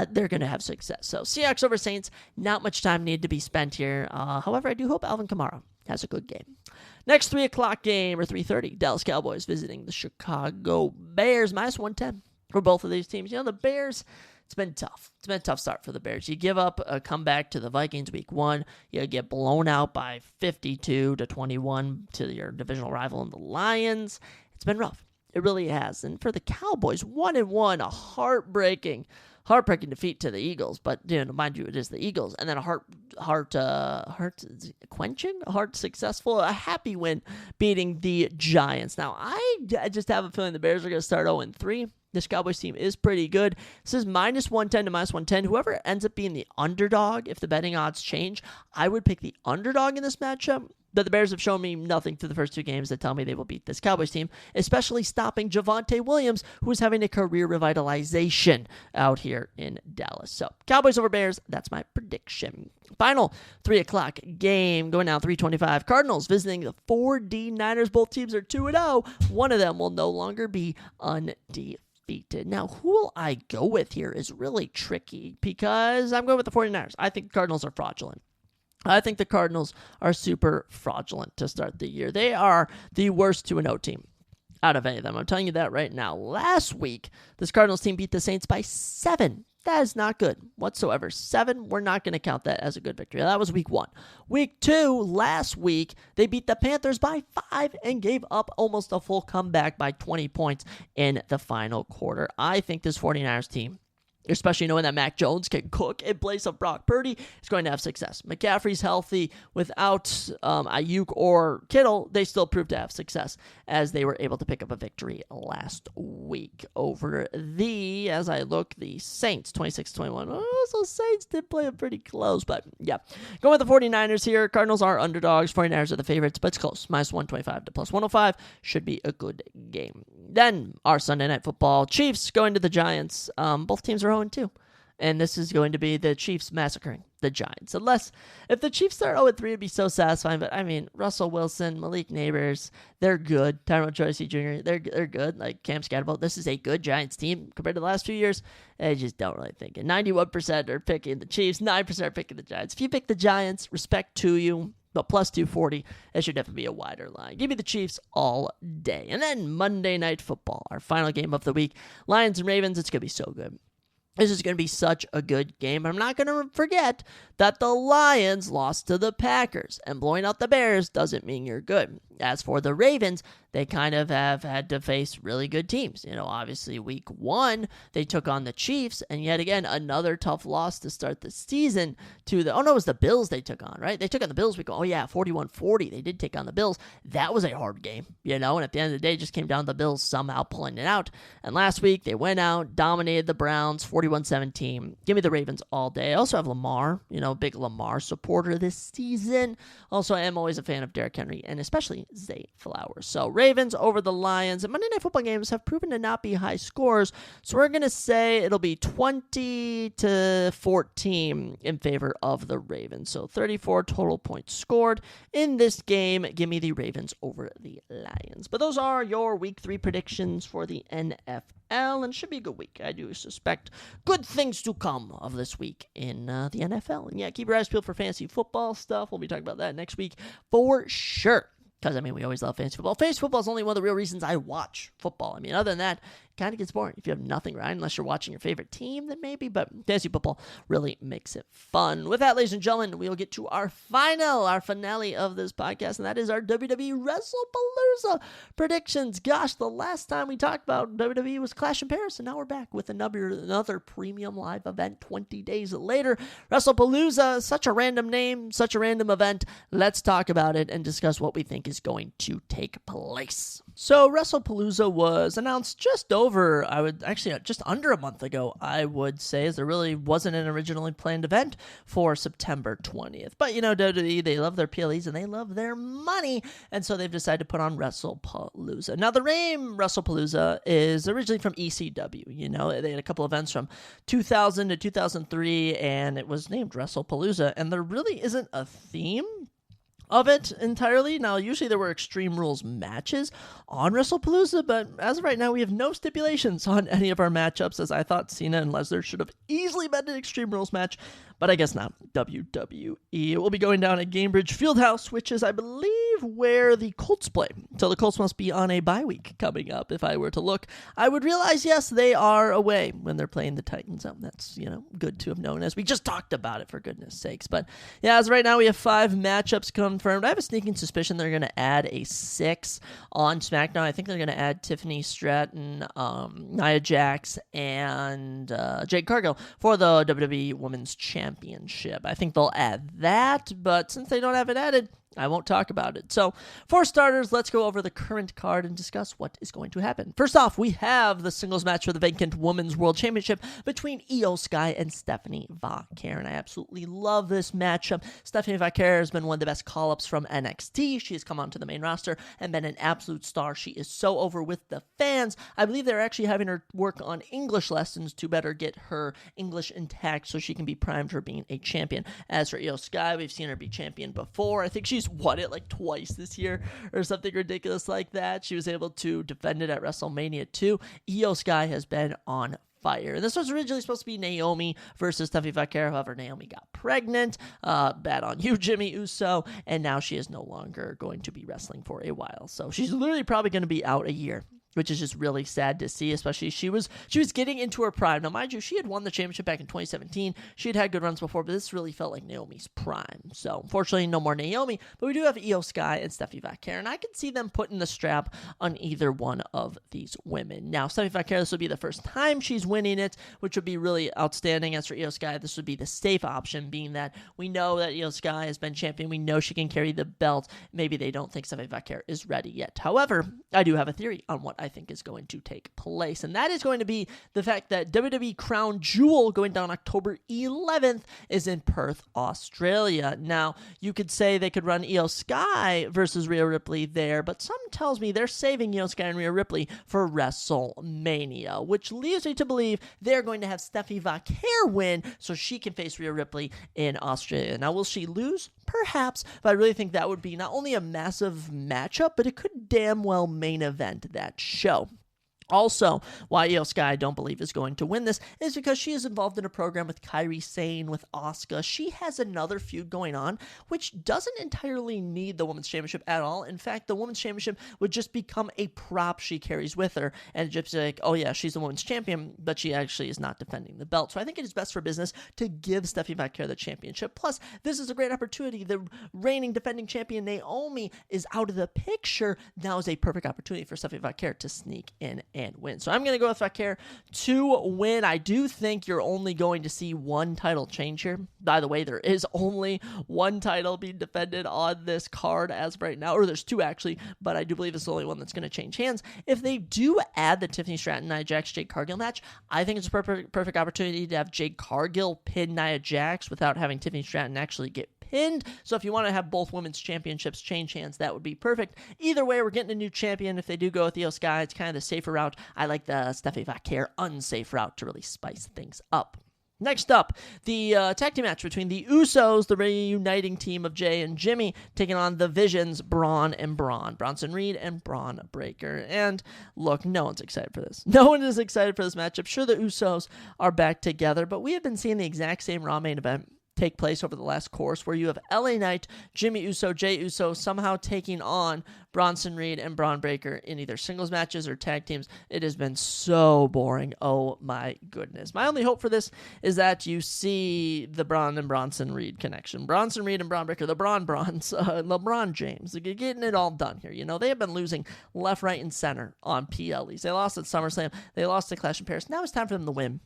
they're going to have success. So Seahawks over Saints, not much time needed to be spent here. However, I do hope Alvin Kamara has a good game. Next 3 o'clock game, or 3:30, Dallas Cowboys visiting the Chicago Bears, -110 for both of these teams. The Bears, it's been tough. It's been a tough start for the Bears. You give up a comeback to the Vikings week 1. You get blown out by 52-21 to your divisional rival in the Lions. It's been rough. It really has. And for the Cowboys, 1-1, a heartbreaking defeat to the Eagles. But, mind you, it is the Eagles. And then a a happy win beating the Giants. Now, I just have a feeling the Bears are going to start 0-3. This Cowboys team is pretty good. This is -110 to -110. Whoever ends up being the underdog, if the betting odds change, I would pick the underdog in this matchup. But the Bears have shown me nothing through the first 2 games that tell me they will beat this Cowboys team, especially stopping Javonte Williams, who is having a career revitalization out here in Dallas. So, Cowboys over Bears, that's my prediction. Final 3 o'clock game, going now 3:25. Cardinals visiting the 49ers. Both teams are 2-0. One of them will no longer be undefeated. Now, who will I go with here is really tricky because I'm going with the 49ers. I think the Cardinals are fraudulent. I think the Cardinals are super fraudulent to start the year. They are the worst 2-0 team out of any of them. I'm telling you that right now. Last week, this Cardinals team beat the Saints by 7. That is not good whatsoever. 7, we're not going to count that as a good victory. That was week 1. Week 2, last week, they beat the Panthers by 5 and gave up almost a full comeback by 20 points in the final quarter. I think this 49ers team, especially knowing that Mac Jones can cook in place of Brock Purdy, is going to have success. McCaffrey's healthy. Without Ayuk or Kittle, they still proved to have success as they were able to pick up a victory last week over the Saints, 26-21. Oh, so Saints did play it pretty close, but yeah. Going with the 49ers here. Cardinals are underdogs. 49ers are the favorites, but it's close. -125 to +105 should be a good game. Then, our Sunday Night Football. Chiefs going to the Giants. Both teams are 0-2. And this is going to be the Chiefs massacring the Giants. If the Chiefs start 0-3, it'd be so satisfying. But, Russell Wilson, Malik Neighbors, they're good. Tyrone Troy Jr., they're good. Like Cam Scatterbo, this is a good Giants team compared to the last few years. I just don't really think it. 91% are picking the Chiefs, 9% are picking the Giants. If you pick the Giants, respect to you. But +240, that should definitely be a wider line. Give me the Chiefs all day. And then Monday Night Football, our final game of the week. Lions and Ravens, it's going to be so good. This is going to be such a good game. I'm not going to forget that the Lions lost to the Packers, and blowing out the Bears doesn't mean you're good. As for the Ravens, they kind of have had to face really good teams. Obviously week 1, they took on the Chiefs, and yet again, another tough loss to start the season to it was the Bills they took on, right? They took on the Bills week 41-40. They did take on the Bills. That was a hard game, and at the end of the day, it just came down to the Bills somehow pulling it out. And last week, they went out, dominated the Browns, 41-17. Give me the Ravens all day. I also have Lamar, big Lamar supporter this season. Also, I am always a fan of Derrick Henry, and especially Zay Flowers. So Ravens over the Lions. And Monday Night Football games have proven to not be high scores, so we're going to say it'll be 20-14 in favor of the Ravens. So 34 total points scored in this game. Give me the Ravens over the Lions. But those are your Week 3 predictions for the NFL, and it should be a good week. I do suspect good things to come of this week in the NFL. And yeah, keep your eyes peeled for fantasy football stuff. We'll be talking about that next week for sure. Because, we always love fantasy football. Fantasy football is only one of the real reasons I watch football. Other than that, it kind of gets boring if you have nothing, right? Unless you're watching your favorite team, then maybe. But fantasy football really makes it fun. With that, ladies and gentlemen, we'll get to our finale of this podcast, and that is our WWE Wrestlepalooza Predictions. Gosh, the last time we talked about WWE was Clash in Paris, and now we're back with another premium live event 20 days later. Wrestlepalooza, such a random name, such a random event. Let's talk about it and discuss what we think is going to take place. So Wrestlepalooza was announced just under a month ago, I would say, as there really wasn't an originally planned event for September 20th. But, WWE, they love their PLEs and they love their money, and so they've decided to put on Wrestlepalooza. Now, the name Wrestlepalooza is originally from ECW. They had a couple events from 2000 to 2003, and it was named Wrestlepalooza, and there really isn't a theme of it entirely. Now, usually there were Extreme Rules matches on WrestlePalooza, but as of right now, we have no stipulations on any of our matchups, as I thought Cena and Lesnar should have easily been an Extreme Rules match, but I guess not. WWE will be going down at Gamebridge Fieldhouse, which is, I believe, where the Colts play. So the Colts must be on a bye week coming up. If I were to look, I would realize, yes, they are away when they're playing the Titans. That's, good to have known, as we just talked about it, for goodness sakes. But yeah, as of right now, we have 5 matchups confirmed. I have a sneaking suspicion they're going to add a 6 on SmackDown. I think they're going to add Tiffany Stratton, Nia Jax, and Jade Cargill for the WWE Women's Championship. I think they'll add that, but since they don't have it added, I won't talk about it. So, for starters, let's go over the current card and discuss what is going to happen. First off, we have the singles match for the vacant Women's World Championship between Io Sky and Stephanie Vaquer, and I absolutely love this matchup. Stephanie Vaquer has been one of the best call-ups from NXT. She has come onto the main roster and been an absolute star. She is so over with the fans. I believe they're actually having her work on English lessons to better get her English intact so she can be primed for being a champion. As for Io Sky, we've seen her be champion before. I think she's won it like twice this year or something ridiculous like that. She was able to defend it at WrestleMania 2. Io Sky has been on fire. This was originally supposed to be Naomi versus Stephanie Vaquer. However, Naomi got pregnant. Bad on you, Jimmy Uso. And now she is no longer going to be wrestling for a while. So she's literally probably going to be out a year, which is just really sad to see, especially she was getting into her prime. Now, mind you, she had won the championship back in 2017. She had good runs before, but this really felt like Naomi's prime. So, unfortunately, no more Naomi, but we do have Io Sky and Stephanie Vaquer, and I can see them putting the strap on either one of these women. Now, Stephanie Vaquer, this would be the first time she's winning it, which would be really outstanding. As for Io Sky, this would be the safe option, being that we know that Io Sky has been champion. We know she can carry the belt. Maybe they don't think Stephanie Vaquer is ready yet. However, I do have a theory on what I think is going to take place, and that is going to be the fact that WWE Crown Jewel, going down October 11th, is in Perth, Australia. Now, you could say they could run Io Sky versus Rhea Ripley there, but something tells me they're saving Io Sky and Rhea Ripley for WrestleMania, which leads me to believe they're going to have Stephanie Vaquer win so she can face Rhea Ripley in Australia. Now, will she lose? Perhaps, but I really think that would be not only a massive matchup, but it could damn well main event that show. Also, why Io Sky I don't believe is going to win this is because she is involved in a program with Kairi Sane, with Asuka. She has another feud going on, which doesn't entirely need the Women's Championship at all. In fact, the Women's Championship would just become a prop she carries with her, and just like, oh yeah, she's the Women's Champion, but she actually is not defending the belt. So I think it is best for business to give Stephanie Vaquer the championship. Plus, this is a great opportunity. The reigning defending champion Naomi is out of the picture. Now is a perfect opportunity for Stephanie Vaquer to sneak in and win. So I'm going to go with Vaquer to win. I do think you're only going to see one title change here. By the way, there is only one title being defended on this card as of right now, or there's 2 actually, but I do believe it's the only one that's going to change hands. If they do add the Tiffany Stratton, Nia Jax, Jade Cargill match, I think it's a perfect opportunity to have Jade Cargill pin Nia Jax without having Tiffany Stratton actually get pinned. So if you want to have both women's championships change hands, that would be perfect. Either way, we're getting a new champion. If they do go with Io Sky, it's kind of the safer route. I like the Stephanie Vaquer unsafe route to really spice things up. Next up, the tag team match between the Usos, the reuniting team of Jay and Jimmy, taking on the Visions, Braun and Braun, Bronson Reed and Braun Breaker. And look, no one's excited for this. No one is excited for this matchup. Sure, the Usos are back together, but we have been seeing the exact same Raw main event take place over the last course, where you have LA Knight, Jimmy Uso, Jay Uso somehow taking on Bronson Reed and Braun Breaker in either singles matches or tag teams. It has been so boring. Oh my goodness. My only hope for this is that you see the Braun and Bronson Reed connection. Bronson Reed and Braun Breaker, the Bronze, LeBron James, getting it all done here. You know, they have been losing left, right, and center on PLEs. They lost at SummerSlam. They lost at Clash in Paris. Now it's time for them to win.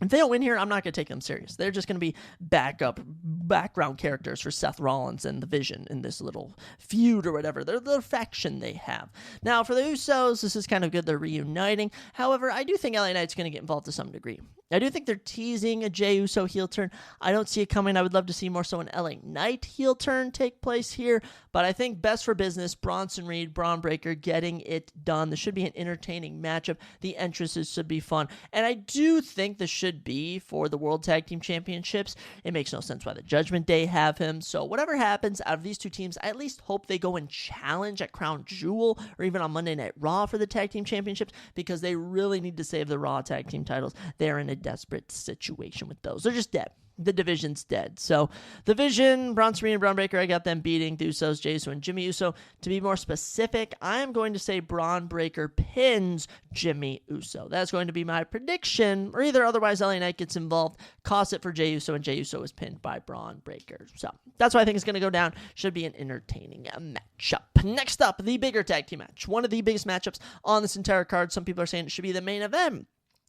If they don't win here, I'm not going to take them serious. They're just going to be background characters for Seth Rollins and the Vision in this little feud or whatever. They're the faction they have. Now, for the Usos, this is kind of good. They're reuniting. However, I do think LA Knight's going to get involved to some degree. I do think they're teasing a Jey Uso heel turn. I don't see it coming. I would love to see more so an LA Knight heel turn take place here. But I think best for business, Bronson Reed, Braun Breaker getting it done. This should be an entertaining matchup. The entrances should be fun. And I do think this should should be for the World Tag Team Championships. It makes no sense why the Judgment Day have him. So whatever happens out of these two teams, I at least hope they go and challenge at Crown Jewel or even on Monday Night Raw for the Tag Team Championships, because they really need to save the Raw Tag Team titles. They're in a desperate situation with those. They're just dead. The division's dead. So the Vision, Bronson Reed and Braun Breaker, I got them beating the Usos, Jey Uso, and Jimmy Uso. To be more specific, I am going to say Braun Breaker pins Jimmy Uso. That's going to be my prediction, or either otherwise LA Knight gets involved, costs it for Jey Uso, and Jey Uso is pinned by Braun Breaker. So that's why I think it's going to go down. Should be an entertaining matchup. Next up, the bigger tag team match. One of the biggest matchups on this entire card. Some people are saying it should be the main event.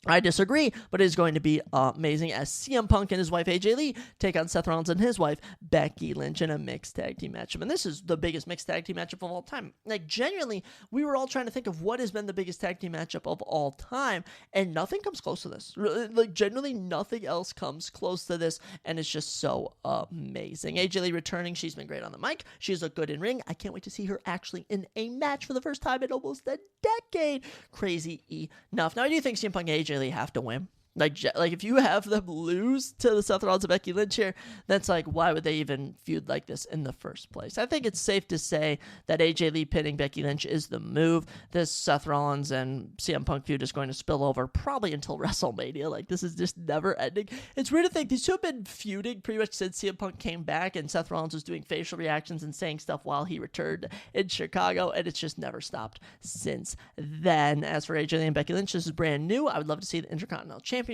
I disagree, but it is going to be amazing as CM Punk and his wife AJ Lee take on Seth Rollins and his wife Becky Lynch in a mixed tag team matchup. And this is the biggest mixed tag team matchup of all time. Like, genuinely, we were all trying to think of what has been the biggest tag team matchup of all time, and nothing comes close to this. Like, genuinely, nothing else comes close to this, and it's just so amazing. AJ Lee returning. She's been great on the mic. She's looked good in ring. I can't wait to see her actually in a match for the first time in almost a decade. Crazy enough. Now, I do think CM Punk and AJ Lee have to win. Like if you have them lose to the Seth Rollins and Becky Lynch here, that's like, why would they even feud like this in the first place? I think it's safe to say that AJ Lee pinning Becky Lynch is the move. This Seth Rollins and CM Punk feud is going to spill over probably until WrestleMania. Like, this is just never ending. It's weird to think these two have been feuding pretty much since CM Punk came back, and Seth Rollins was doing facial reactions and saying stuff while he returned in Chicago, and it's just never stopped since then. As for AJ Lee and Becky Lynch, this is brand new. I would love to see the Intercontinental Championship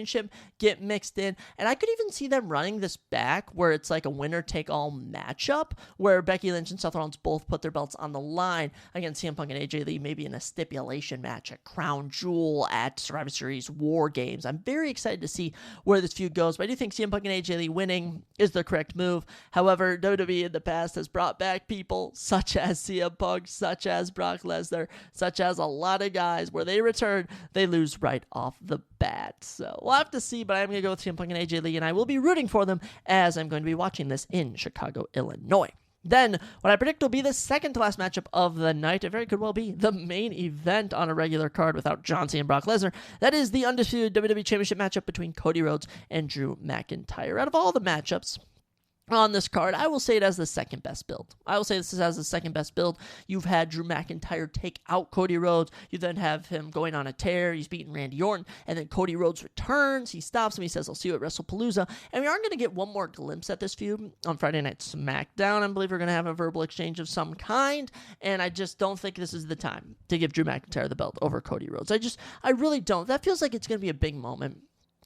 get mixed in, and I could even see them running this back where it's like a winner-take-all matchup where Becky Lynch and Seth Rollins both put their belts on the line against CM Punk and AJ Lee, maybe in a stipulation match at Crown Jewel, at Survivor Series, War Games. I'm very excited to see where this feud goes, but I do think CM Punk and AJ Lee winning is the correct move. However, WWE in the past has brought back people such as CM Punk, such as Brock Lesnar, such as a lot of guys where they return, they lose right off the bat. So we'll have to see, but I'm going to go with CM Punk and AJ Lee, and I will be rooting for them as I'm going to be watching this in Chicago, Illinois. Then, what I predict will be the second to last matchup of the night. It very could well be the main event on a regular card without John Cena and Brock Lesnar. That is the undisputed WWE Championship matchup between Cody Rhodes and Drew McIntyre. Out of all the matchups on this card, I will say it as the second best build. I will say this is as the second best build. You've had Drew McIntyre take out Cody Rhodes. You then have him going on a tear. He's beating Randy Orton. And then Cody Rhodes returns. He stops him. He says, I'll see you at WrestlePalooza. And we are going to get one more glimpse at this feud on Friday Night SmackDown. I believe we're going to have a verbal exchange of some kind. And I just don't think this is the time to give Drew McIntyre the belt over Cody Rhodes. I really don't. That feels like it's going to be a big moment.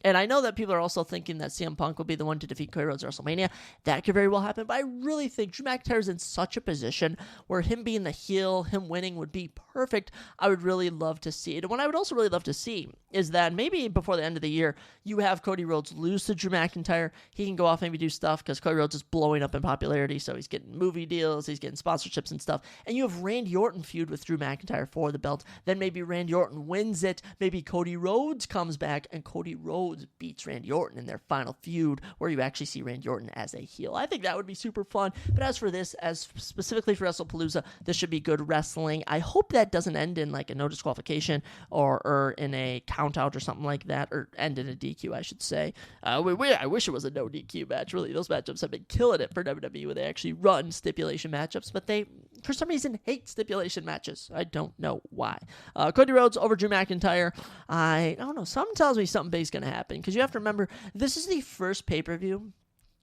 And I know that people are also thinking that CM Punk will be the one to defeat Cody Rhodes at WrestleMania. That could very well happen. But I really think Drew McIntyre is in such a position where him being the heel, him winning would be perfect. I would really love to see it. And what I would also really love to see is that maybe before the end of the year, you have Cody Rhodes lose to Drew McIntyre. He can go off and maybe do stuff because Cody Rhodes is blowing up in popularity. So he's getting movie deals, he's getting sponsorships and stuff. And you have Randy Orton feud with Drew McIntyre for the belt. Then maybe Randy Orton wins it. Maybe Cody Rhodes comes back and Cody Rhodes beats Randy Orton in their final feud where you actually see Randy Orton as a heel. I think that would be super fun. But as for this, as specifically for WrestlePalooza, this should be good wrestling. I hope that doesn't end in like a no disqualification or in a count out or something like that, or end in a DQ, I should say. I wish it was a no DQ match. Really, those matchups have been killing it for WWE when they actually run stipulation matchups, but they, for some reason, hate stipulation matches. I don't know why. Cody Rhodes over Drew McIntyre. I don't know. Something tells me something big's going to happen, because you have to remember, this is the first pay-per-view,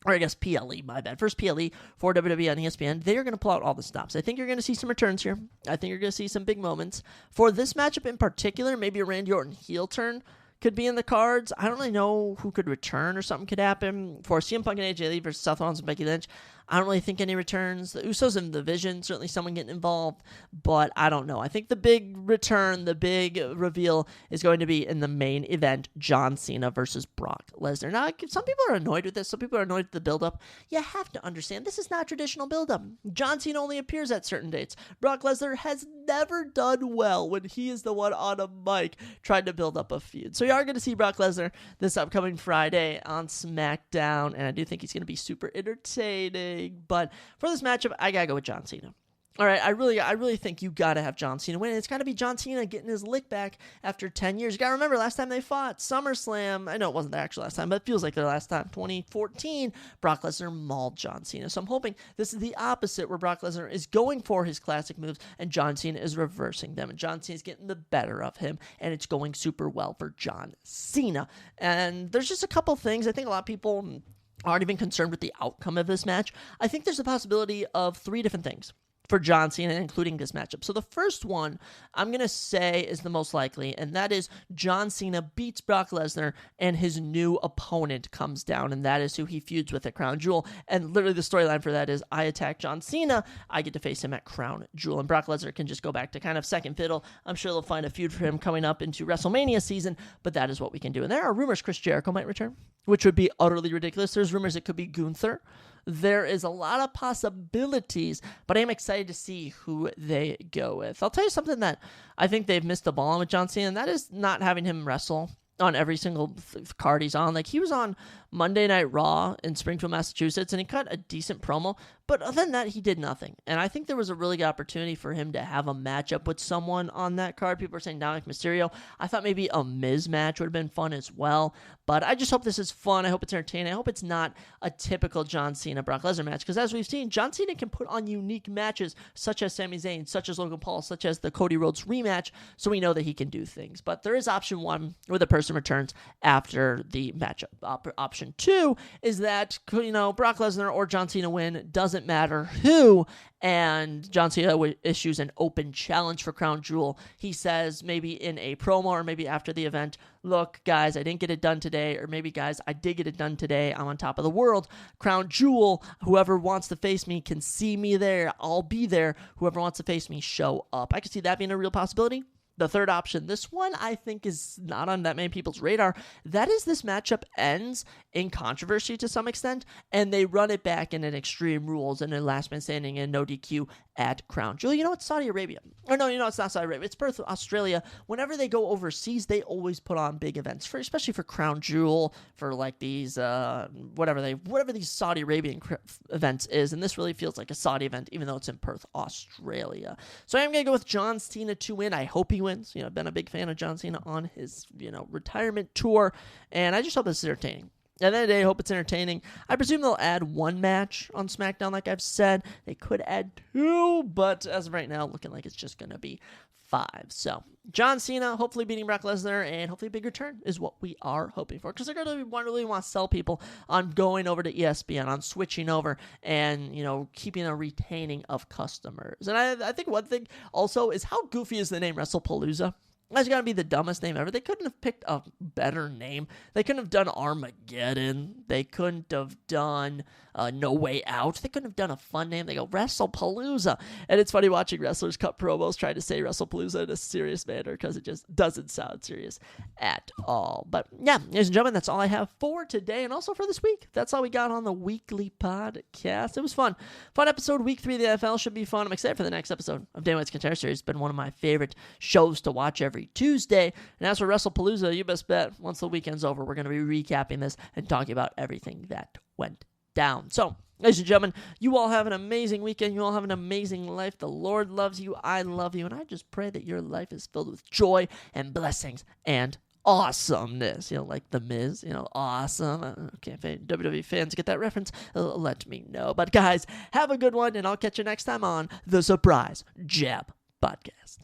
or I guess PLE, my bad. First PLE for WWE on ESPN. They are going to pull out all the stops. I think you're going to see some returns here. I think you're going to see some big moments. For this matchup in particular, maybe a Randy Orton heel turn could be in the cards. I don't really know who could return or something could happen. For CM Punk and AJ Lee versus Seth Rollins and Becky Lynch, I don't really think any returns. The Usos and the Vision, certainly someone getting involved, but I don't know. I think the big return, the big reveal is going to be in the main event, John Cena versus Brock Lesnar. Now, some people are annoyed with this. Some people are annoyed with the build-up. You have to understand, this is not traditional build-up. John Cena only appears at certain dates. Brock Lesnar has never done well when he is the one on a mic trying to build up a feud. So you are going to see Brock Lesnar this upcoming Friday on SmackDown, and I do think he's going to be super entertaining. But for this matchup, I gotta go with John Cena. All right, I really think you got to have John Cena win. It's got to be John Cena getting his lick back after 10 years. You got to remember, last time they fought, SummerSlam. I know it wasn't the actual last time, but it feels like their last time. 2014, Brock Lesnar mauled John Cena. So I'm hoping this is the opposite, where Brock Lesnar is going for his classic moves, and John Cena is reversing them. And John Cena is getting the better of him, and it's going super well for John Cena. And there's just a couple things. I think a lot of people aren't even concerned with the outcome of this match. I think there's a possibility of 3 different things for John Cena, including this matchup. So the first one I'm going to say is the most likely, and that is John Cena beats Brock Lesnar and his new opponent comes down, and that is who he feuds with at Crown Jewel. And literally the storyline for that is I attack John Cena, I get to face him at Crown Jewel, and Brock Lesnar can just go back to kind of second fiddle. I'm sure they'll find a feud for him coming up into WrestleMania season, but that is what we can do. And there are rumors Chris Jericho might return, which would be utterly ridiculous. There's rumors it could be Gunther. There is a lot of possibilities, but I am excited to see who they go with. I'll tell you something that I think they've missed the ball on with John Cena, and that is not having him wrestle on every single card he's on. Like, he was on Monday Night Raw in Springfield, Massachusetts, and he cut a decent promo, but other than that, he did nothing. And I think there was a really good opportunity for him to have a matchup with someone on that card. People are saying Dominic Mysterio. I thought maybe a Miz match would have been fun as well, but I just hope this is fun. I hope it's entertaining. I hope it's not a typical John Cena Brock Lesnar match, because as we've seen, John Cena can put on unique matches, such as Sami Zayn, such as Logan Paul, such as the Cody Rhodes rematch, so we know that he can do things. But there is option 1, where the person returns after the matchup. Option 2 is that, Brock Lesnar or John Cena win, doesn't matter who, and John Cena issues an open challenge for Crown Jewel. He says, maybe in a promo or maybe after the event, look, guys, I didn't get it done today, or maybe, guys, I did get it done today. I'm on top of the world. Crown Jewel, whoever wants to face me can see me there. I'll be there. Whoever wants to face me, show up. I could see that being a real possibility. The third option, this one I think is not on that many people's radar, that is this matchup ends in controversy to some extent, and they run it back in an Extreme Rules and a last man standing and no DQ at Crown Jewel. It's Saudi Arabia. Or no, it's not Saudi Arabia. It's Perth, Australia. Whenever they go overseas, they always put on big events, especially for Crown Jewel, for like these, whatever these Saudi Arabian events is, and this really feels like a Saudi event, even though it's in Perth, Australia. So I'm going to go with John Cena to win. I hope he wins. I've been a big fan of John Cena on his, retirement tour, and I just hope this is entertaining. At the end of the day, I hope it's entertaining. I presume they'll add 1 match on SmackDown, like I've said. They could add 2, but as of right now, looking like it's just going to be 5. So, John Cena hopefully beating Brock Lesnar, and hopefully a big return is what we are hoping for. Because they're going to really want to sell people on going over to ESPN, on switching over, and, keeping a retaining of customers. And I think one thing also is, how goofy is the name WrestlePalooza? That's got to be the dumbest name ever. They couldn't have picked a better name. They couldn't have done Armageddon. They couldn't have done No Way Out. They couldn't have done a fun name. They go WrestlePalooza. And it's funny watching wrestlers cut promos trying to say WrestlePalooza in a serious manner, because it just doesn't sound serious at all. But yeah, ladies and gentlemen, that's all I have for today and also for this week. That's all we got on the weekly podcast. It was fun. Fun episode. Week 3 of the NFL should be fun. I'm excited for the next episode of Dana White's Contender Series. It's been one of my favorite shows to watch every Tuesday. And as for WrestlePalooza, you best bet once the weekend's over, we're going to be recapping this and talking about everything that went down. So, ladies and gentlemen, you all have an amazing weekend. You all have an amazing life. The Lord loves you. I love you. And I just pray that your life is filled with joy and blessings and awesomeness. Like The Miz, awesome. Okay, if any WWE fans get that reference, let me know. But guys, have a good one, and I'll catch you next time on the Surprise Jab Podcast.